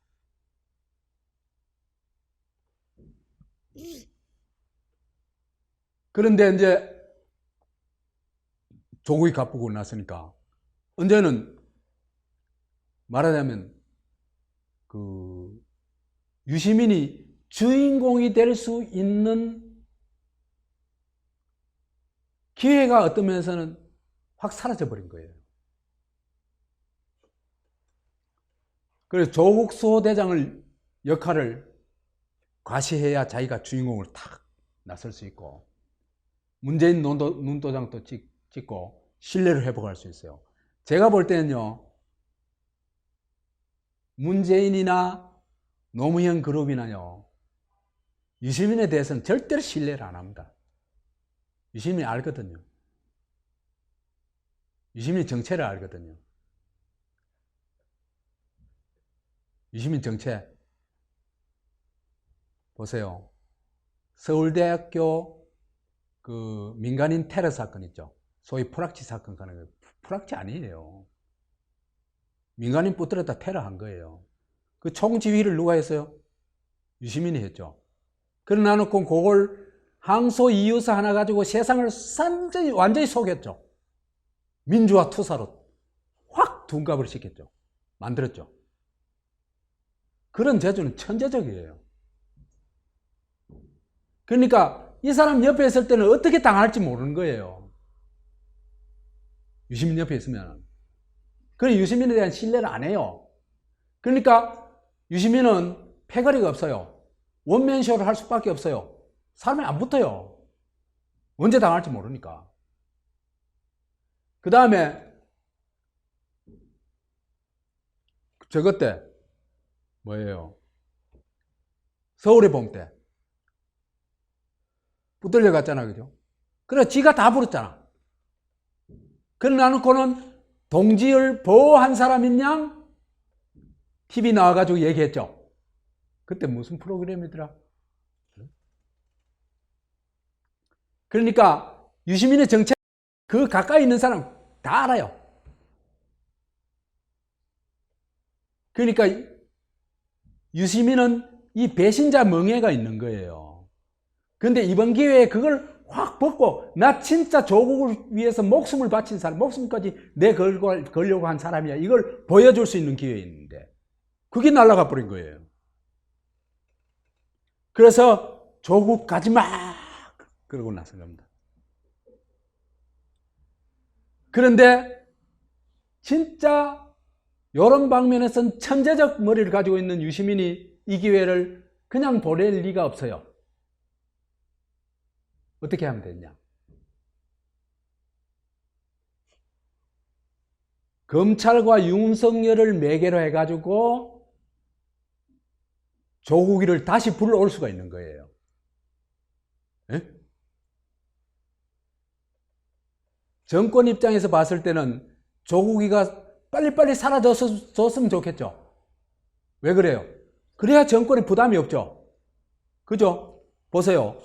그런데 이제 조국이 갚고 났으니까 언제는 말하자면 그 유시민이 주인공이 될 수 있는 기회가 어떤 면에서는 확 사라져 버린 거예요. 그래서 조국 수호대장을 역할을 과시해야 자기가 주인공을 탁 나설 수 있고 문재인 눈도장도 찍고 신뢰를 회복할 수 있어요. 제가 볼 때는요, 문재인이나 노무현 그룹이나요, 유시민에 대해서는 절대로 신뢰를 안 합니다. 유시민이 알거든요. 유시민이 정체를 알거든요. 유시민 정체 보세요. 서울대학교 그 민간인 테러 사건 있죠. 소위 프락치 사건 가는 거예요. 프락치 아니에요. 민간인 붙들었다 테러한 거예요. 그 총지휘를 누가 했어요? 유시민이 했죠. 그러나 놓고 그걸 항소 이유서 하나 가지고 세상을 완전히 속였죠. 민주화 투사로 확 둔갑을 시켰죠. 만들었죠. 그런 재주는 천재적이에요. 그러니까 이 사람 옆에 있을 때는 어떻게 당할지 모르는 거예요. 유시민 옆에 있으면. 그래서 유시민에 대한 신뢰를 안 해요. 그러니까 유시민은 패거리가 없어요. 원맨쇼를 할 수밖에 없어요. 사람이 안 붙어요. 언제 당할지 모르니까. 그 다음에 저것 때 뭐예요? 서울의 봄 때 붙들려 갔잖아, 그죠? 그래, 지가 다 부렸잖아. 그러나 놓고는 동지를 보호한 사람인 양 TV 나와가지고 얘기했죠. 그때 무슨 프로그램이더라? 그러니까 유시민의 정체 그 가까이 있는 사람 다 알아요. 그러니까 유시민은 이 배신자 멍해가 있는 거예요. 그런데 이번 기회에 그걸 확 벗고 나 진짜 조국을 위해서 목숨을 바친 사람, 목숨까지 걸려고 한 사람이야. 이걸 보여줄 수 있는 기회에 있는데 그게 날아가 버린 거예요. 그래서 조국 가지마 그러고 나선 겁니다. 그런데 진짜 이런 방면에서는 천재적 머리를 가지고 있는 유시민이 이 기회를 그냥 보낼 리가 없어요. 어떻게 하면 되냐? 검찰과 윤석열을 매개로 해가지고 조국이를 다시 불러올 수가 있는 거예요. 에? 정권 입장에서 봤을 때는 조국이가 빨리빨리 사라졌으면 좋겠죠. 왜 그래요? 그래야 정권에 부담이 없죠. 그죠? 보세요.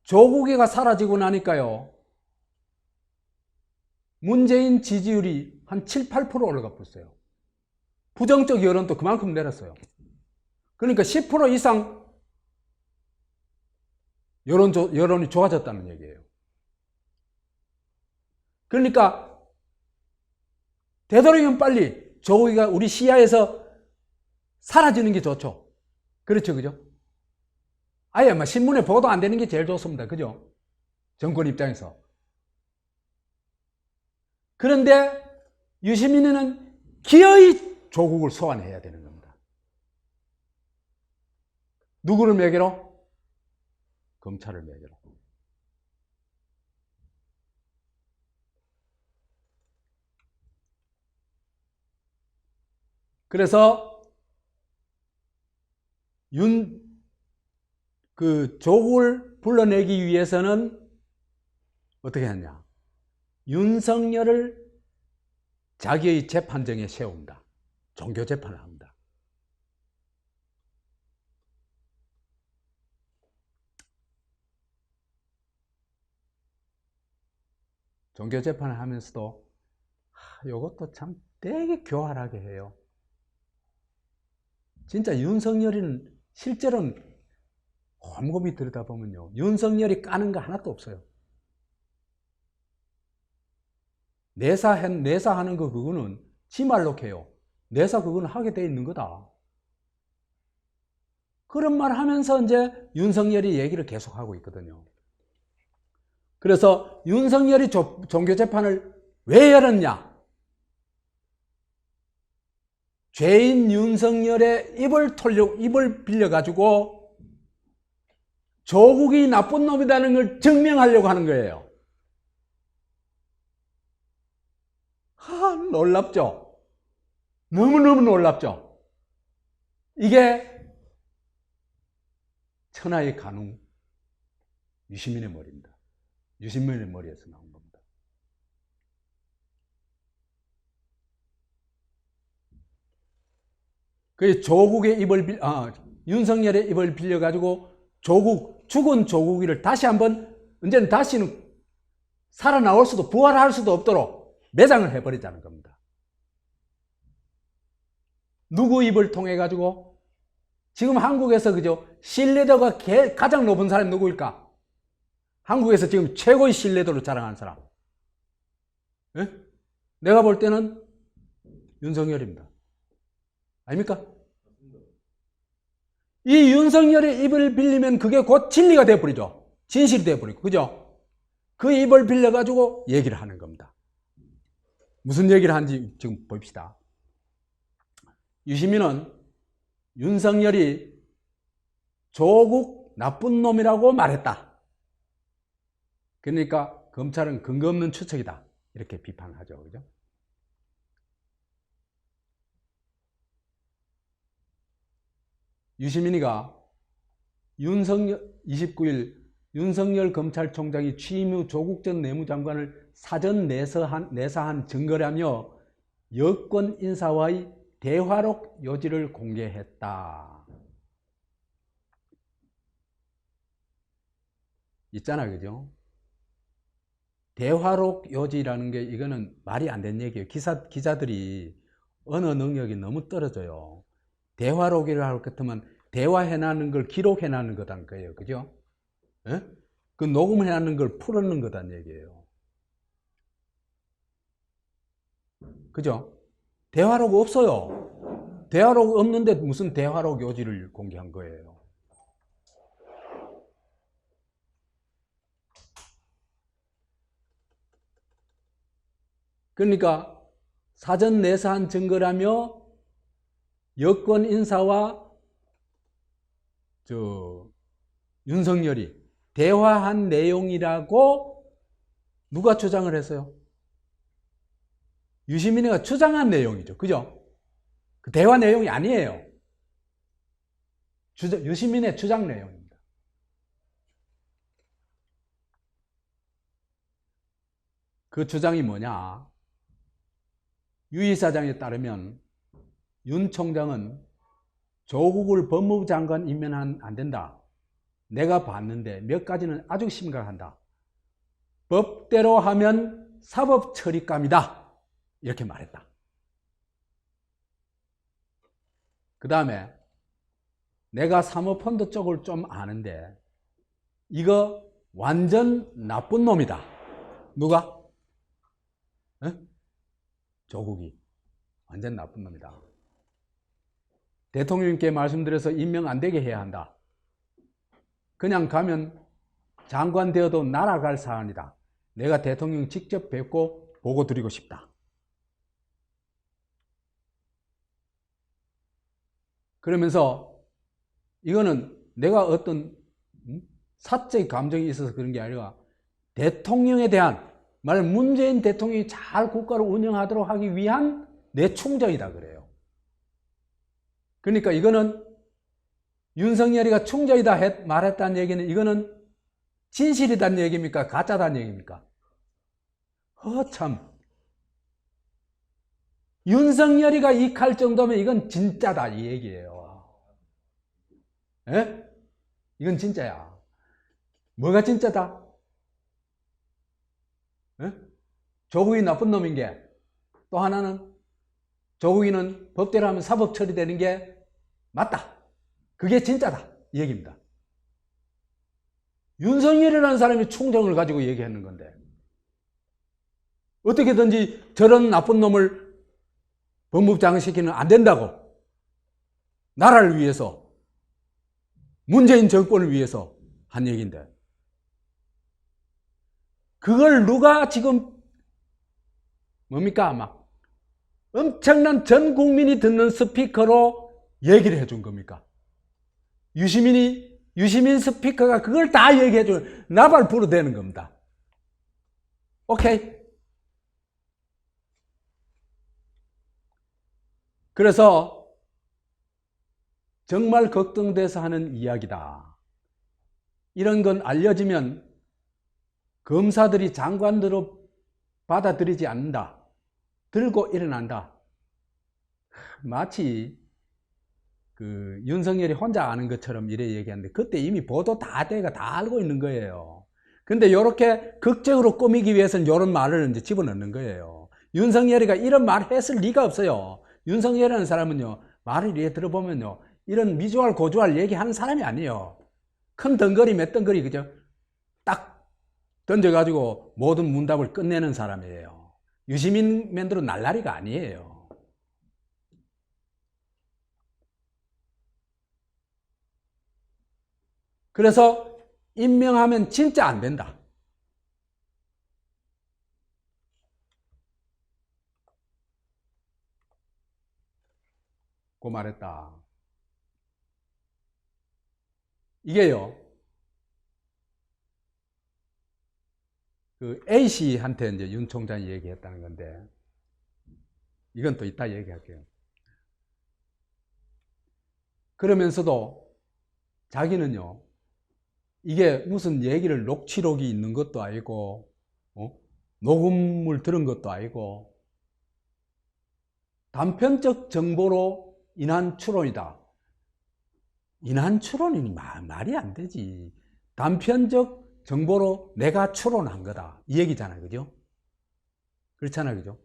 조국이가 사라지고 나니까요. 문재인 지지율이 한 7, 8% 올라가 버렸어요. 부정적 여론도 그만큼 내렸어요. 그러니까 10% 이상 여론이 좋아졌다는 얘기예요. 그러니까 되도록이면 빨리 조국이가 우리 시야에서 사라지는 게 좋죠. 그렇죠, 그죠? 아예 막 신문에 보도 안 되는 게 제일 좋습니다. 그죠? 정권 입장에서. 그런데 유시민은 기어이 조국을 소환해야 되는 겁니다. 누구를 매개로? 검찰을 매개로. 그래서 조국을 불러내기 위해서는 어떻게 하냐? 윤석열을 자기의 재판정에 세운다. 종교 재판을 합니다. 종교 재판을 하면서도 이것도 참 되게 교활하게 해요. 진짜 윤석열이는 실제로는 곰곰이 들여다보면요, 윤석열이 까는 거 하나도 없어요. 내사하는 거 그거는 지 말로 해요. 내사 그거는 하게 돼 있는 거다. 그런 말 하면서 이제 윤석열이 얘기를 계속하고 있거든요. 그래서 윤석열이 종교재판을 왜 열었냐? 죄인 윤석열의 입을 빌려가지고 조국이 나쁜 놈이라는 걸 증명하려고 하는 거예요. 놀랍죠? 너무너무 놀랍죠? 이게 천하의 간웅 유시민의 머리입니다. 유시민의 머리에서 나온 겁니다. 그 윤석열의 입을 빌려가지고 죽은 조국이를 다시 한번, 이제는 다시는 살아나올 수도, 부활할 수도 없도록 매장을 해버리자는 겁니다. 누구 입을 통해 가지고? 지금 한국에서 그죠? 신뢰도가 가장 높은 사람이 누구일까? 한국에서 지금 최고의 신뢰도를 자랑하는 사람. 예? 내가 볼 때는 윤석열입니다. 아닙니까? 이 윤석열의 입을 빌리면 그게 곧 진리가 되어버리죠. 진실이 되어버리고, 그죠? 그 입을 빌려가지고 얘기를 하는 겁니다. 무슨 얘기를 하는지 지금 봅시다. 유시민은 윤석열이 조국 나쁜 놈이라고 말했다. 그러니까 검찰은 근거 없는 추측이다. 이렇게 비판하죠. 그죠? 유시민이가 29일 윤석열 검찰총장이 취임 후 조국 전 내무장관을 사전 내사한 증거라며 여권 인사와의 대화록 요지를 공개했다. 있잖아요. 그죠? 대화록 요지라는 게 이거는 말이 안 되는 얘기예요. 기자들이 언어 능력이 너무 떨어져요. 대화록이라고 할 것 같으면 대화해놨는 걸 기록해놨는 거단 거예요. 그죠? 예? 그 녹음해놨는 걸 풀어놓는 거단 얘기예요. 그죠? 대화록 없어요. 대화록 없는데 무슨 대화록 요지를 공개한 거예요. 그러니까 사전 내사한 증거라며 여권 인사와 윤석열이 대화한 내용이라고 누가 주장을 했어요? 유시민이가 주장한 내용이죠. 그죠? 그 대화 내용이 아니에요. 유시민의 주장 내용입니다. 그 주장이 뭐냐? 유 이사장에 따르면 윤 총장은 조국을 법무부 장관 임명하면 안 된다. 내가 봤는데 몇 가지는 아주 심각하다. 법대로 하면 사법 처리감이다. 이렇게 말했다. 그 다음에 내가 사모펀드 쪽을 좀 아는데 이거 완전 나쁜 놈이다. 누가? 조국이. 완전 나쁜 놈이다. 대통령님께 말씀드려서 임명 안 되게 해야 한다. 그냥 가면 장관 되어도 날아갈 사안이다. 내가 대통령 직접 뵙고 보고 드리고 싶다. 그러면서 이거는 내가 어떤 사적 감정이 있어서 그런 게 아니라 대통령에 대한 문재인 대통령이 잘 국가를 운영하도록 하기 위한 내 충정이다 그래요. 그러니까 이거는 윤석열이가 충정이다 말했다는 얘기는 이거는 진실이다는 얘기입니까? 가짜다는 얘기입니까? 참. 윤석열이가 익할 정도면 이건 진짜다 이 얘기예요. 예? 이건 진짜야. 뭐가 진짜다? 예? 조국이 나쁜 놈인 게, 또 하나는 조국이는 법대로 하면 사법 처리되는 게 맞다. 그게 진짜다 이 얘기입니다. 윤석열이라는 사람이 충정을 가지고 얘기하는 건데 어떻게든지 저런 나쁜 놈을 법무장시키는 안 된다고, 나라를 위해서, 문재인 정권을 위해서 한 얘기인데, 그걸 누가 지금 뭡니까? 막 엄청난 전 국민이 듣는 스피커로 얘기를 해준 겁니까? 유시민 스피커가 그걸 다 얘기해준, 나발 불어대는 겁니다. 오케이. 그래서 정말 걱정돼서 하는 이야기다. 이런 건 알려지면 검사들이 장관으로 받아들이지 않는다. 들고 일어난다. 마치 그 윤석열이 혼자 아는 것처럼 이래 얘기하는데 그때 이미 보도 다 돼가 다 알고 있는 거예요. 근데 이렇게 극적으로 꾸미기 위해서는 이런 말을 이제 집어넣는 거예요. 윤석열이가 이런 말 했을 리가 없어요. 윤석열이라는 사람은요, 말을 이해 들어보면요, 이런 미주알 고주알 얘기하는 사람이 아니에요. 큰 덩거리 몇 덩거리 그죠? 딱 던져가지고 모든 문답을 끝내는 사람이에요. 유시민 맨들은 날라리가 아니에요. 그래서 임명하면 진짜 안 된다. 고 말했다. 이게요, 그 A씨한테 이제 윤 총장이 얘기했다는 건데, 이건 또 이따 얘기할게요. 그러면서도 자기는요, 이게 무슨 얘기를 녹취록이 있는 것도 아니고, 녹음을 들은 것도 아니고, 단편적 정보로 인한 추론이다. 인한 추론이 말이 안 되지. 단편적 정보로 내가 추론한 거다. 이 얘기잖아요. 그죠? 그렇잖아요. 그죠?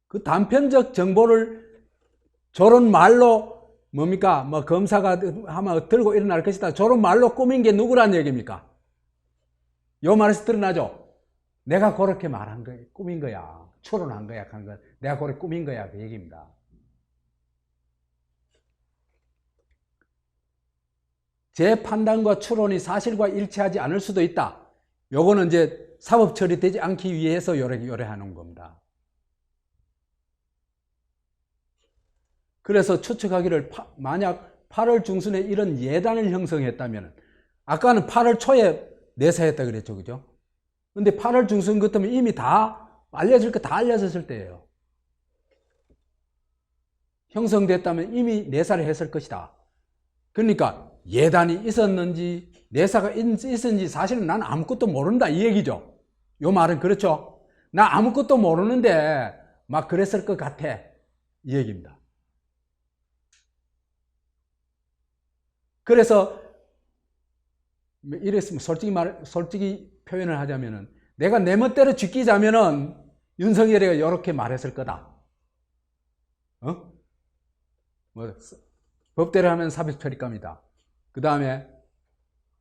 그 단편적 정보를 저런 말로 뭡니까? 뭐 검사가 하면 들고 일어날 것이다. 저런 말로 꾸민 게 누구란 얘기입니까? 요 말에서 드러나죠? 내가 그렇게 말한 거야. 꾸민 거야. 추론한 거야. 한 거. 내가 그렇게 꾸민 거야. 그 얘기입니다. 제 판단과 추론이 사실과 일치하지 않을 수도 있다. 요거는 이제 사법 처리되지 않기 위해서 요래 하는 겁니다. 그래서 추측하기를 만약 8월 중순에 이런 예단을 형성했다면, 아까는 8월 초에 내사했다 그랬죠. 그죠? 근데 8월 중순 같으면 이미 다 알려질 거 다 알려졌을 때예요. 형성됐다면 이미 내사를 했을 것이다. 그러니까 예단이 있었는지 내사가 있었는지 사실은 난 아무것도 모른다 이 얘기죠. 요 말은 그렇죠. 나 아무것도 모르는데 막 그랬을 것 같아 이 얘기입니다. 그래서 이랬으면 솔직히 표현을 하자면은 내가 내 멋대로 지키자면은 윤석열이가 이렇게 말했을 거다. 뭐 법대로 하면 사법 처리감이다. 그 다음에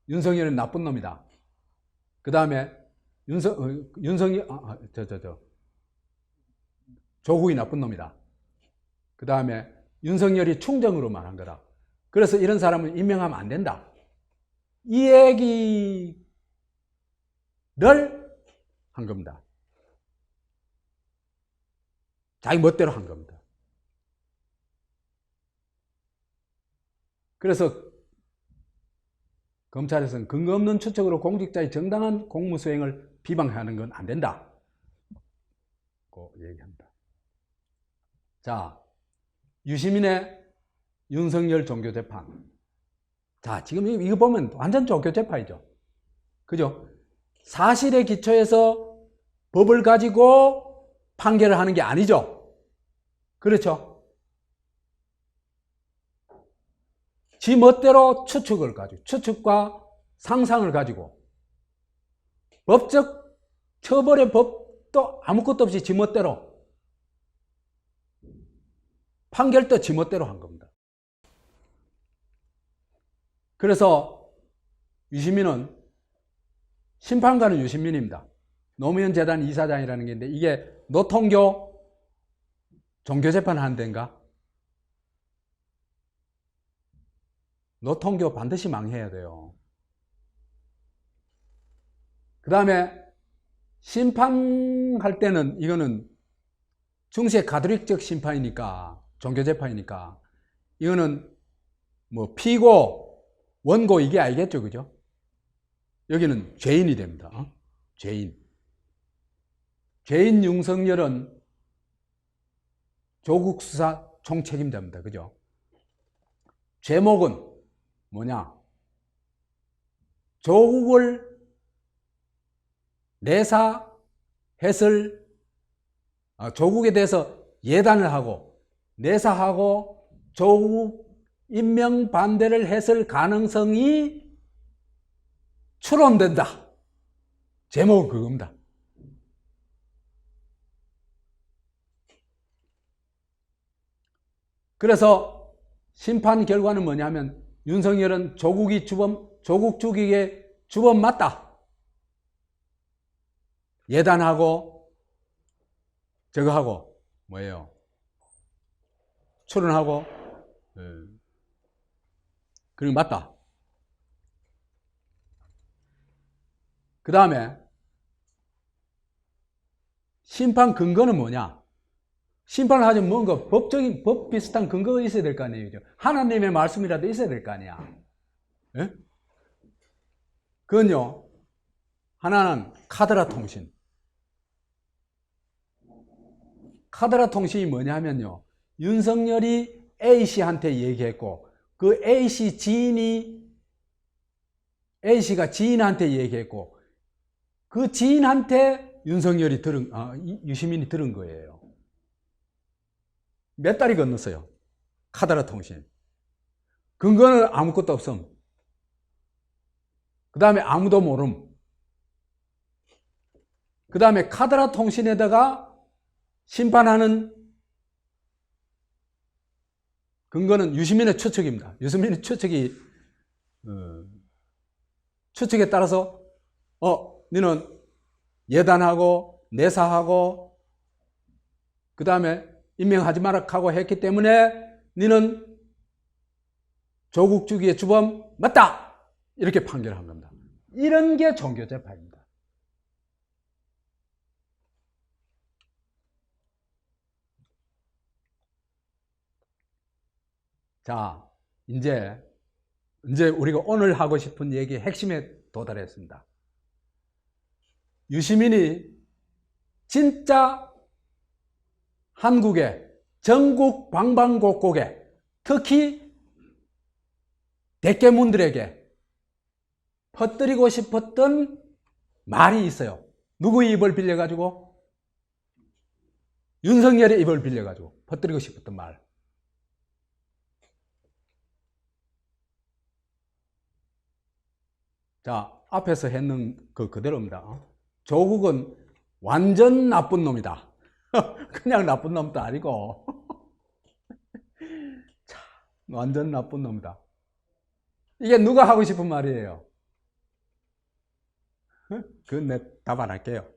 윤석열은 나쁜 놈이다. 그 다음에 조국이 나쁜 놈이다. 그 다음에 윤석열이 충정으로 말한 거다. 그래서 이런 사람은 임명하면 안 된다. 이 얘기를 한 겁니다. 자기 멋대로 한 겁니다. 그래서 검찰에서는 근거 없는 추측으로 공직자의 정당한 공무 수행을 비방하는 건 안 된다. 고 얘기합니다. 자, 유시민의 윤석열 종교재판. 자, 지금 이거 보면 완전 종교재판이죠. 그죠? 사실에 기초해서 법을 가지고 판결을 하는 게 아니죠. 그렇죠? 지 멋대로 추측과 상상을 가지고 법적 처벌의 법도 아무것도 없이 지 멋대로 판결도 지 멋대로 한 겁니다. 그래서 유시민은 심판관은 유시민입니다. 노무현 재단 이사장이라는 게 있는데 이게 노통교 종교재판 하는 데인가? 노통교 반드시 망해야 돼요. 그 다음에 심판할 때는 이거는 중세 가톨릭적 심판이니까 종교재판이니까 이거는 뭐 피고 원고 이게 알겠죠, 그죠? 여기는 죄인이 됩니다. 죄인 윤석열은 조국 수사 총책임자입니다. 그죠? 제목은 뭐냐? 조국을 내사 해설, 조국에 대해서 예단을 하고 내사하고 조국 임명 반대를 했을 가능성이 추론된다. 제목은 그겁니다. 그래서 심판 결과는 뭐냐면 윤석열은 조국 죽이게 주범 맞다. 예단하고 저거 하고 뭐예요? 추론하고 그리고 맞다. 그 다음에 심판 근거는 뭐냐? 심판을 하려면 뭔가 법 비슷한 근거가 있어야 될 거 아니에요. 하나님의 말씀이라도 있어야 될 거 아니야. 예? 그건요, 하나는 카드라 통신. 카드라 통신이 뭐냐면요, 윤석열이 A씨한테 얘기했고, 그 A씨 A씨가 지인한테 얘기했고, 그 지인한테 유시민이 들은 거예요. 몇 달이 건넜어요. 카드라 통신. 근거는 아무것도 없음. 그 다음에 아무도 모름. 그 다음에 카드라 통신에다가 심판하는 근거는 유시민의 추측입니다. 유시민의 추측에 따라서 너는 예단하고 내사하고 그 다음에 임명하지 마라 하고 했기 때문에 너는 조국 주기의 주범 맞다! 이렇게 판결한 겁니다. 이런 게 종교재판입니다. 자, 이제 우리가 오늘 하고 싶은 얘기의 핵심에 도달했습니다. 유시민이 진짜 한국의 전국 방방곡곡에 특히 대깨문들에게 퍼뜨리고 싶었던 말이 있어요. 누구의 입을 빌려가지고? 윤석열의 입을 빌려가지고 퍼뜨리고 싶었던 말. 자, 앞에서 했는 그 그대로입니다. 조국은 완전 나쁜 놈이다. 그냥 나쁜 놈도 아니고 완전 나쁜 놈이다. 이게 누가 하고 싶은 말이에요? 그건 내 답 안 할게요.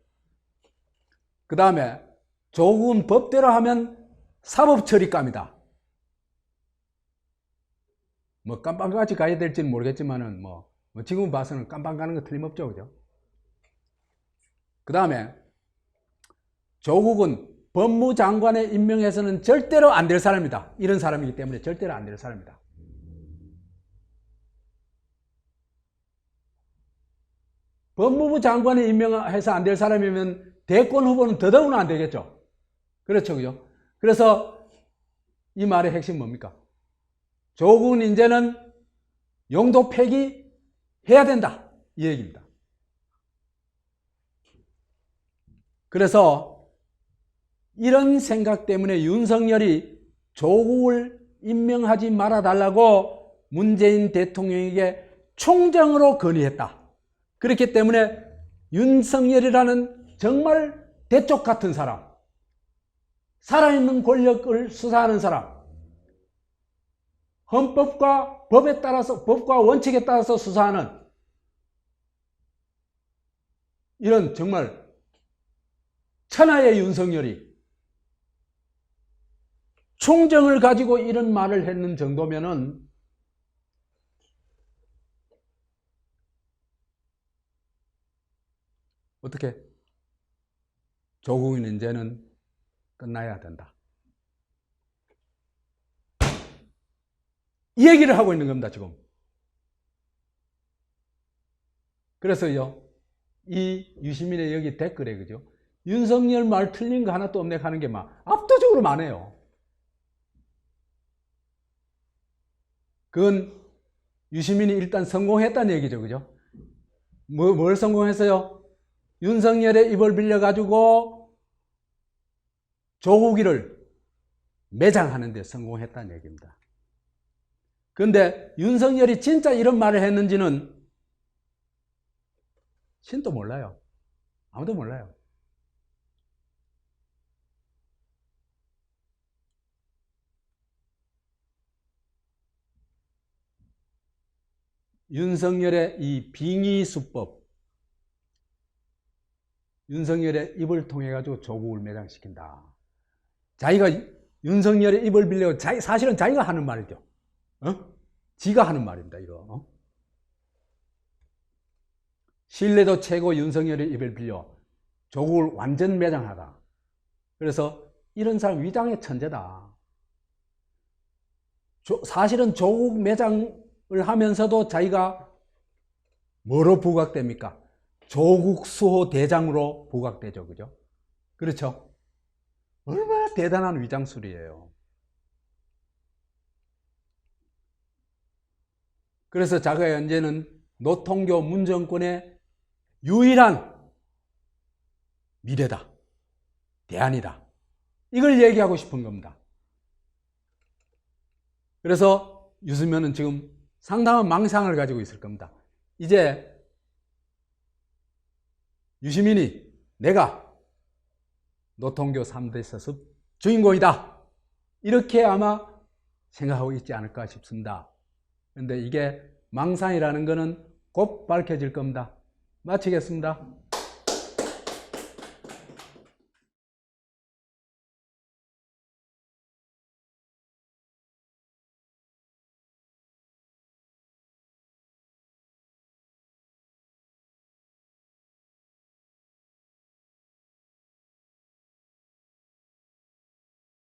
그 다음에 조국은 법대로 하면 사법처리감이다. 뭐 깜빵까지 가야 될지는 모르겠지만은 뭐 지금 봐서는 깜빵 가는 거 틀림없죠, 그죠? 그 다음에 조국은 법무장관에 임명해서는 절대로 안 될 사람이다. 이런 사람이기 때문에 절대로 안 될 사람이다. 법무부 장관에 임명해서 안 될 사람이면 대권 후보는 더더구나 안 되겠죠. 그렇죠, 그죠? 그래서 이 말의 핵심 뭡니까? 조국은 이제는 영도 폐기해야 된다. 이 얘기입니다. 그래서 이런 생각 때문에 윤석열이 조국을 임명하지 말아달라고 문재인 대통령에게 총정으로 건의했다. 그렇기 때문에 윤석열이라는 정말 대쪽 같은 사람, 살아있는 권력을 수사하는 사람, 헌법과 법에 따라서, 법과 원칙에 따라서 수사하는 이런 정말 천하의 윤석열이 총정을 가지고 이런 말을 했는 정도면은 어떻게? 조국은 이제는 끝나야 된다. 이 얘기를 하고 있는 겁니다, 지금. 그래서요, 이 유시민의 여기 댓글에, 그죠? 윤석열 말 틀린 거 하나도 없네 하는 게 막 압도적으로 많아요. 그건 유시민이 일단 성공했다는 얘기죠, 그죠? 뭘 성공했어요? 윤석열의 입을 빌려가지고 조국이를 매장하는 데 성공했다는 얘기입니다. 그런데 윤석열이 진짜 이런 말을 했는지는 신도 몰라요. 아무도 몰라요. 윤석열의 이 빙의수법, 윤석열의 입을 통해 가지고 조국을 매장시킨다. 자기가 윤석열의 입을 빌려 사실은 자기가 하는 말이죠. 지가 하는 말입니다, 이거. 신뢰도 최고 윤석열의 입을 빌려 조국을 완전 매장하다. 그래서 이런 사람 위장의 천재다. 사실은 조국 매장을 하면서도 자기가 뭐로 부각됩니까? 조국 수호 대장으로 부각되죠, 그죠? 그렇죠? 얼마나 대단한 위장술이에요. 그래서 자기가 현재는 노통교 문정권의 유일한 미래다, 대안이다, 이걸 얘기하고 싶은 겁니다. 그래서 유승민은 지금 상당한 망상을 가지고 있을 겁니다. 이제 유시민이 내가 노통교 3대 세습 주인공이다, 이렇게 아마 생각하고 있지 않을까 싶습니다. 그런데 이게 망상이라는 것은 곧 밝혀질 겁니다. 마치겠습니다.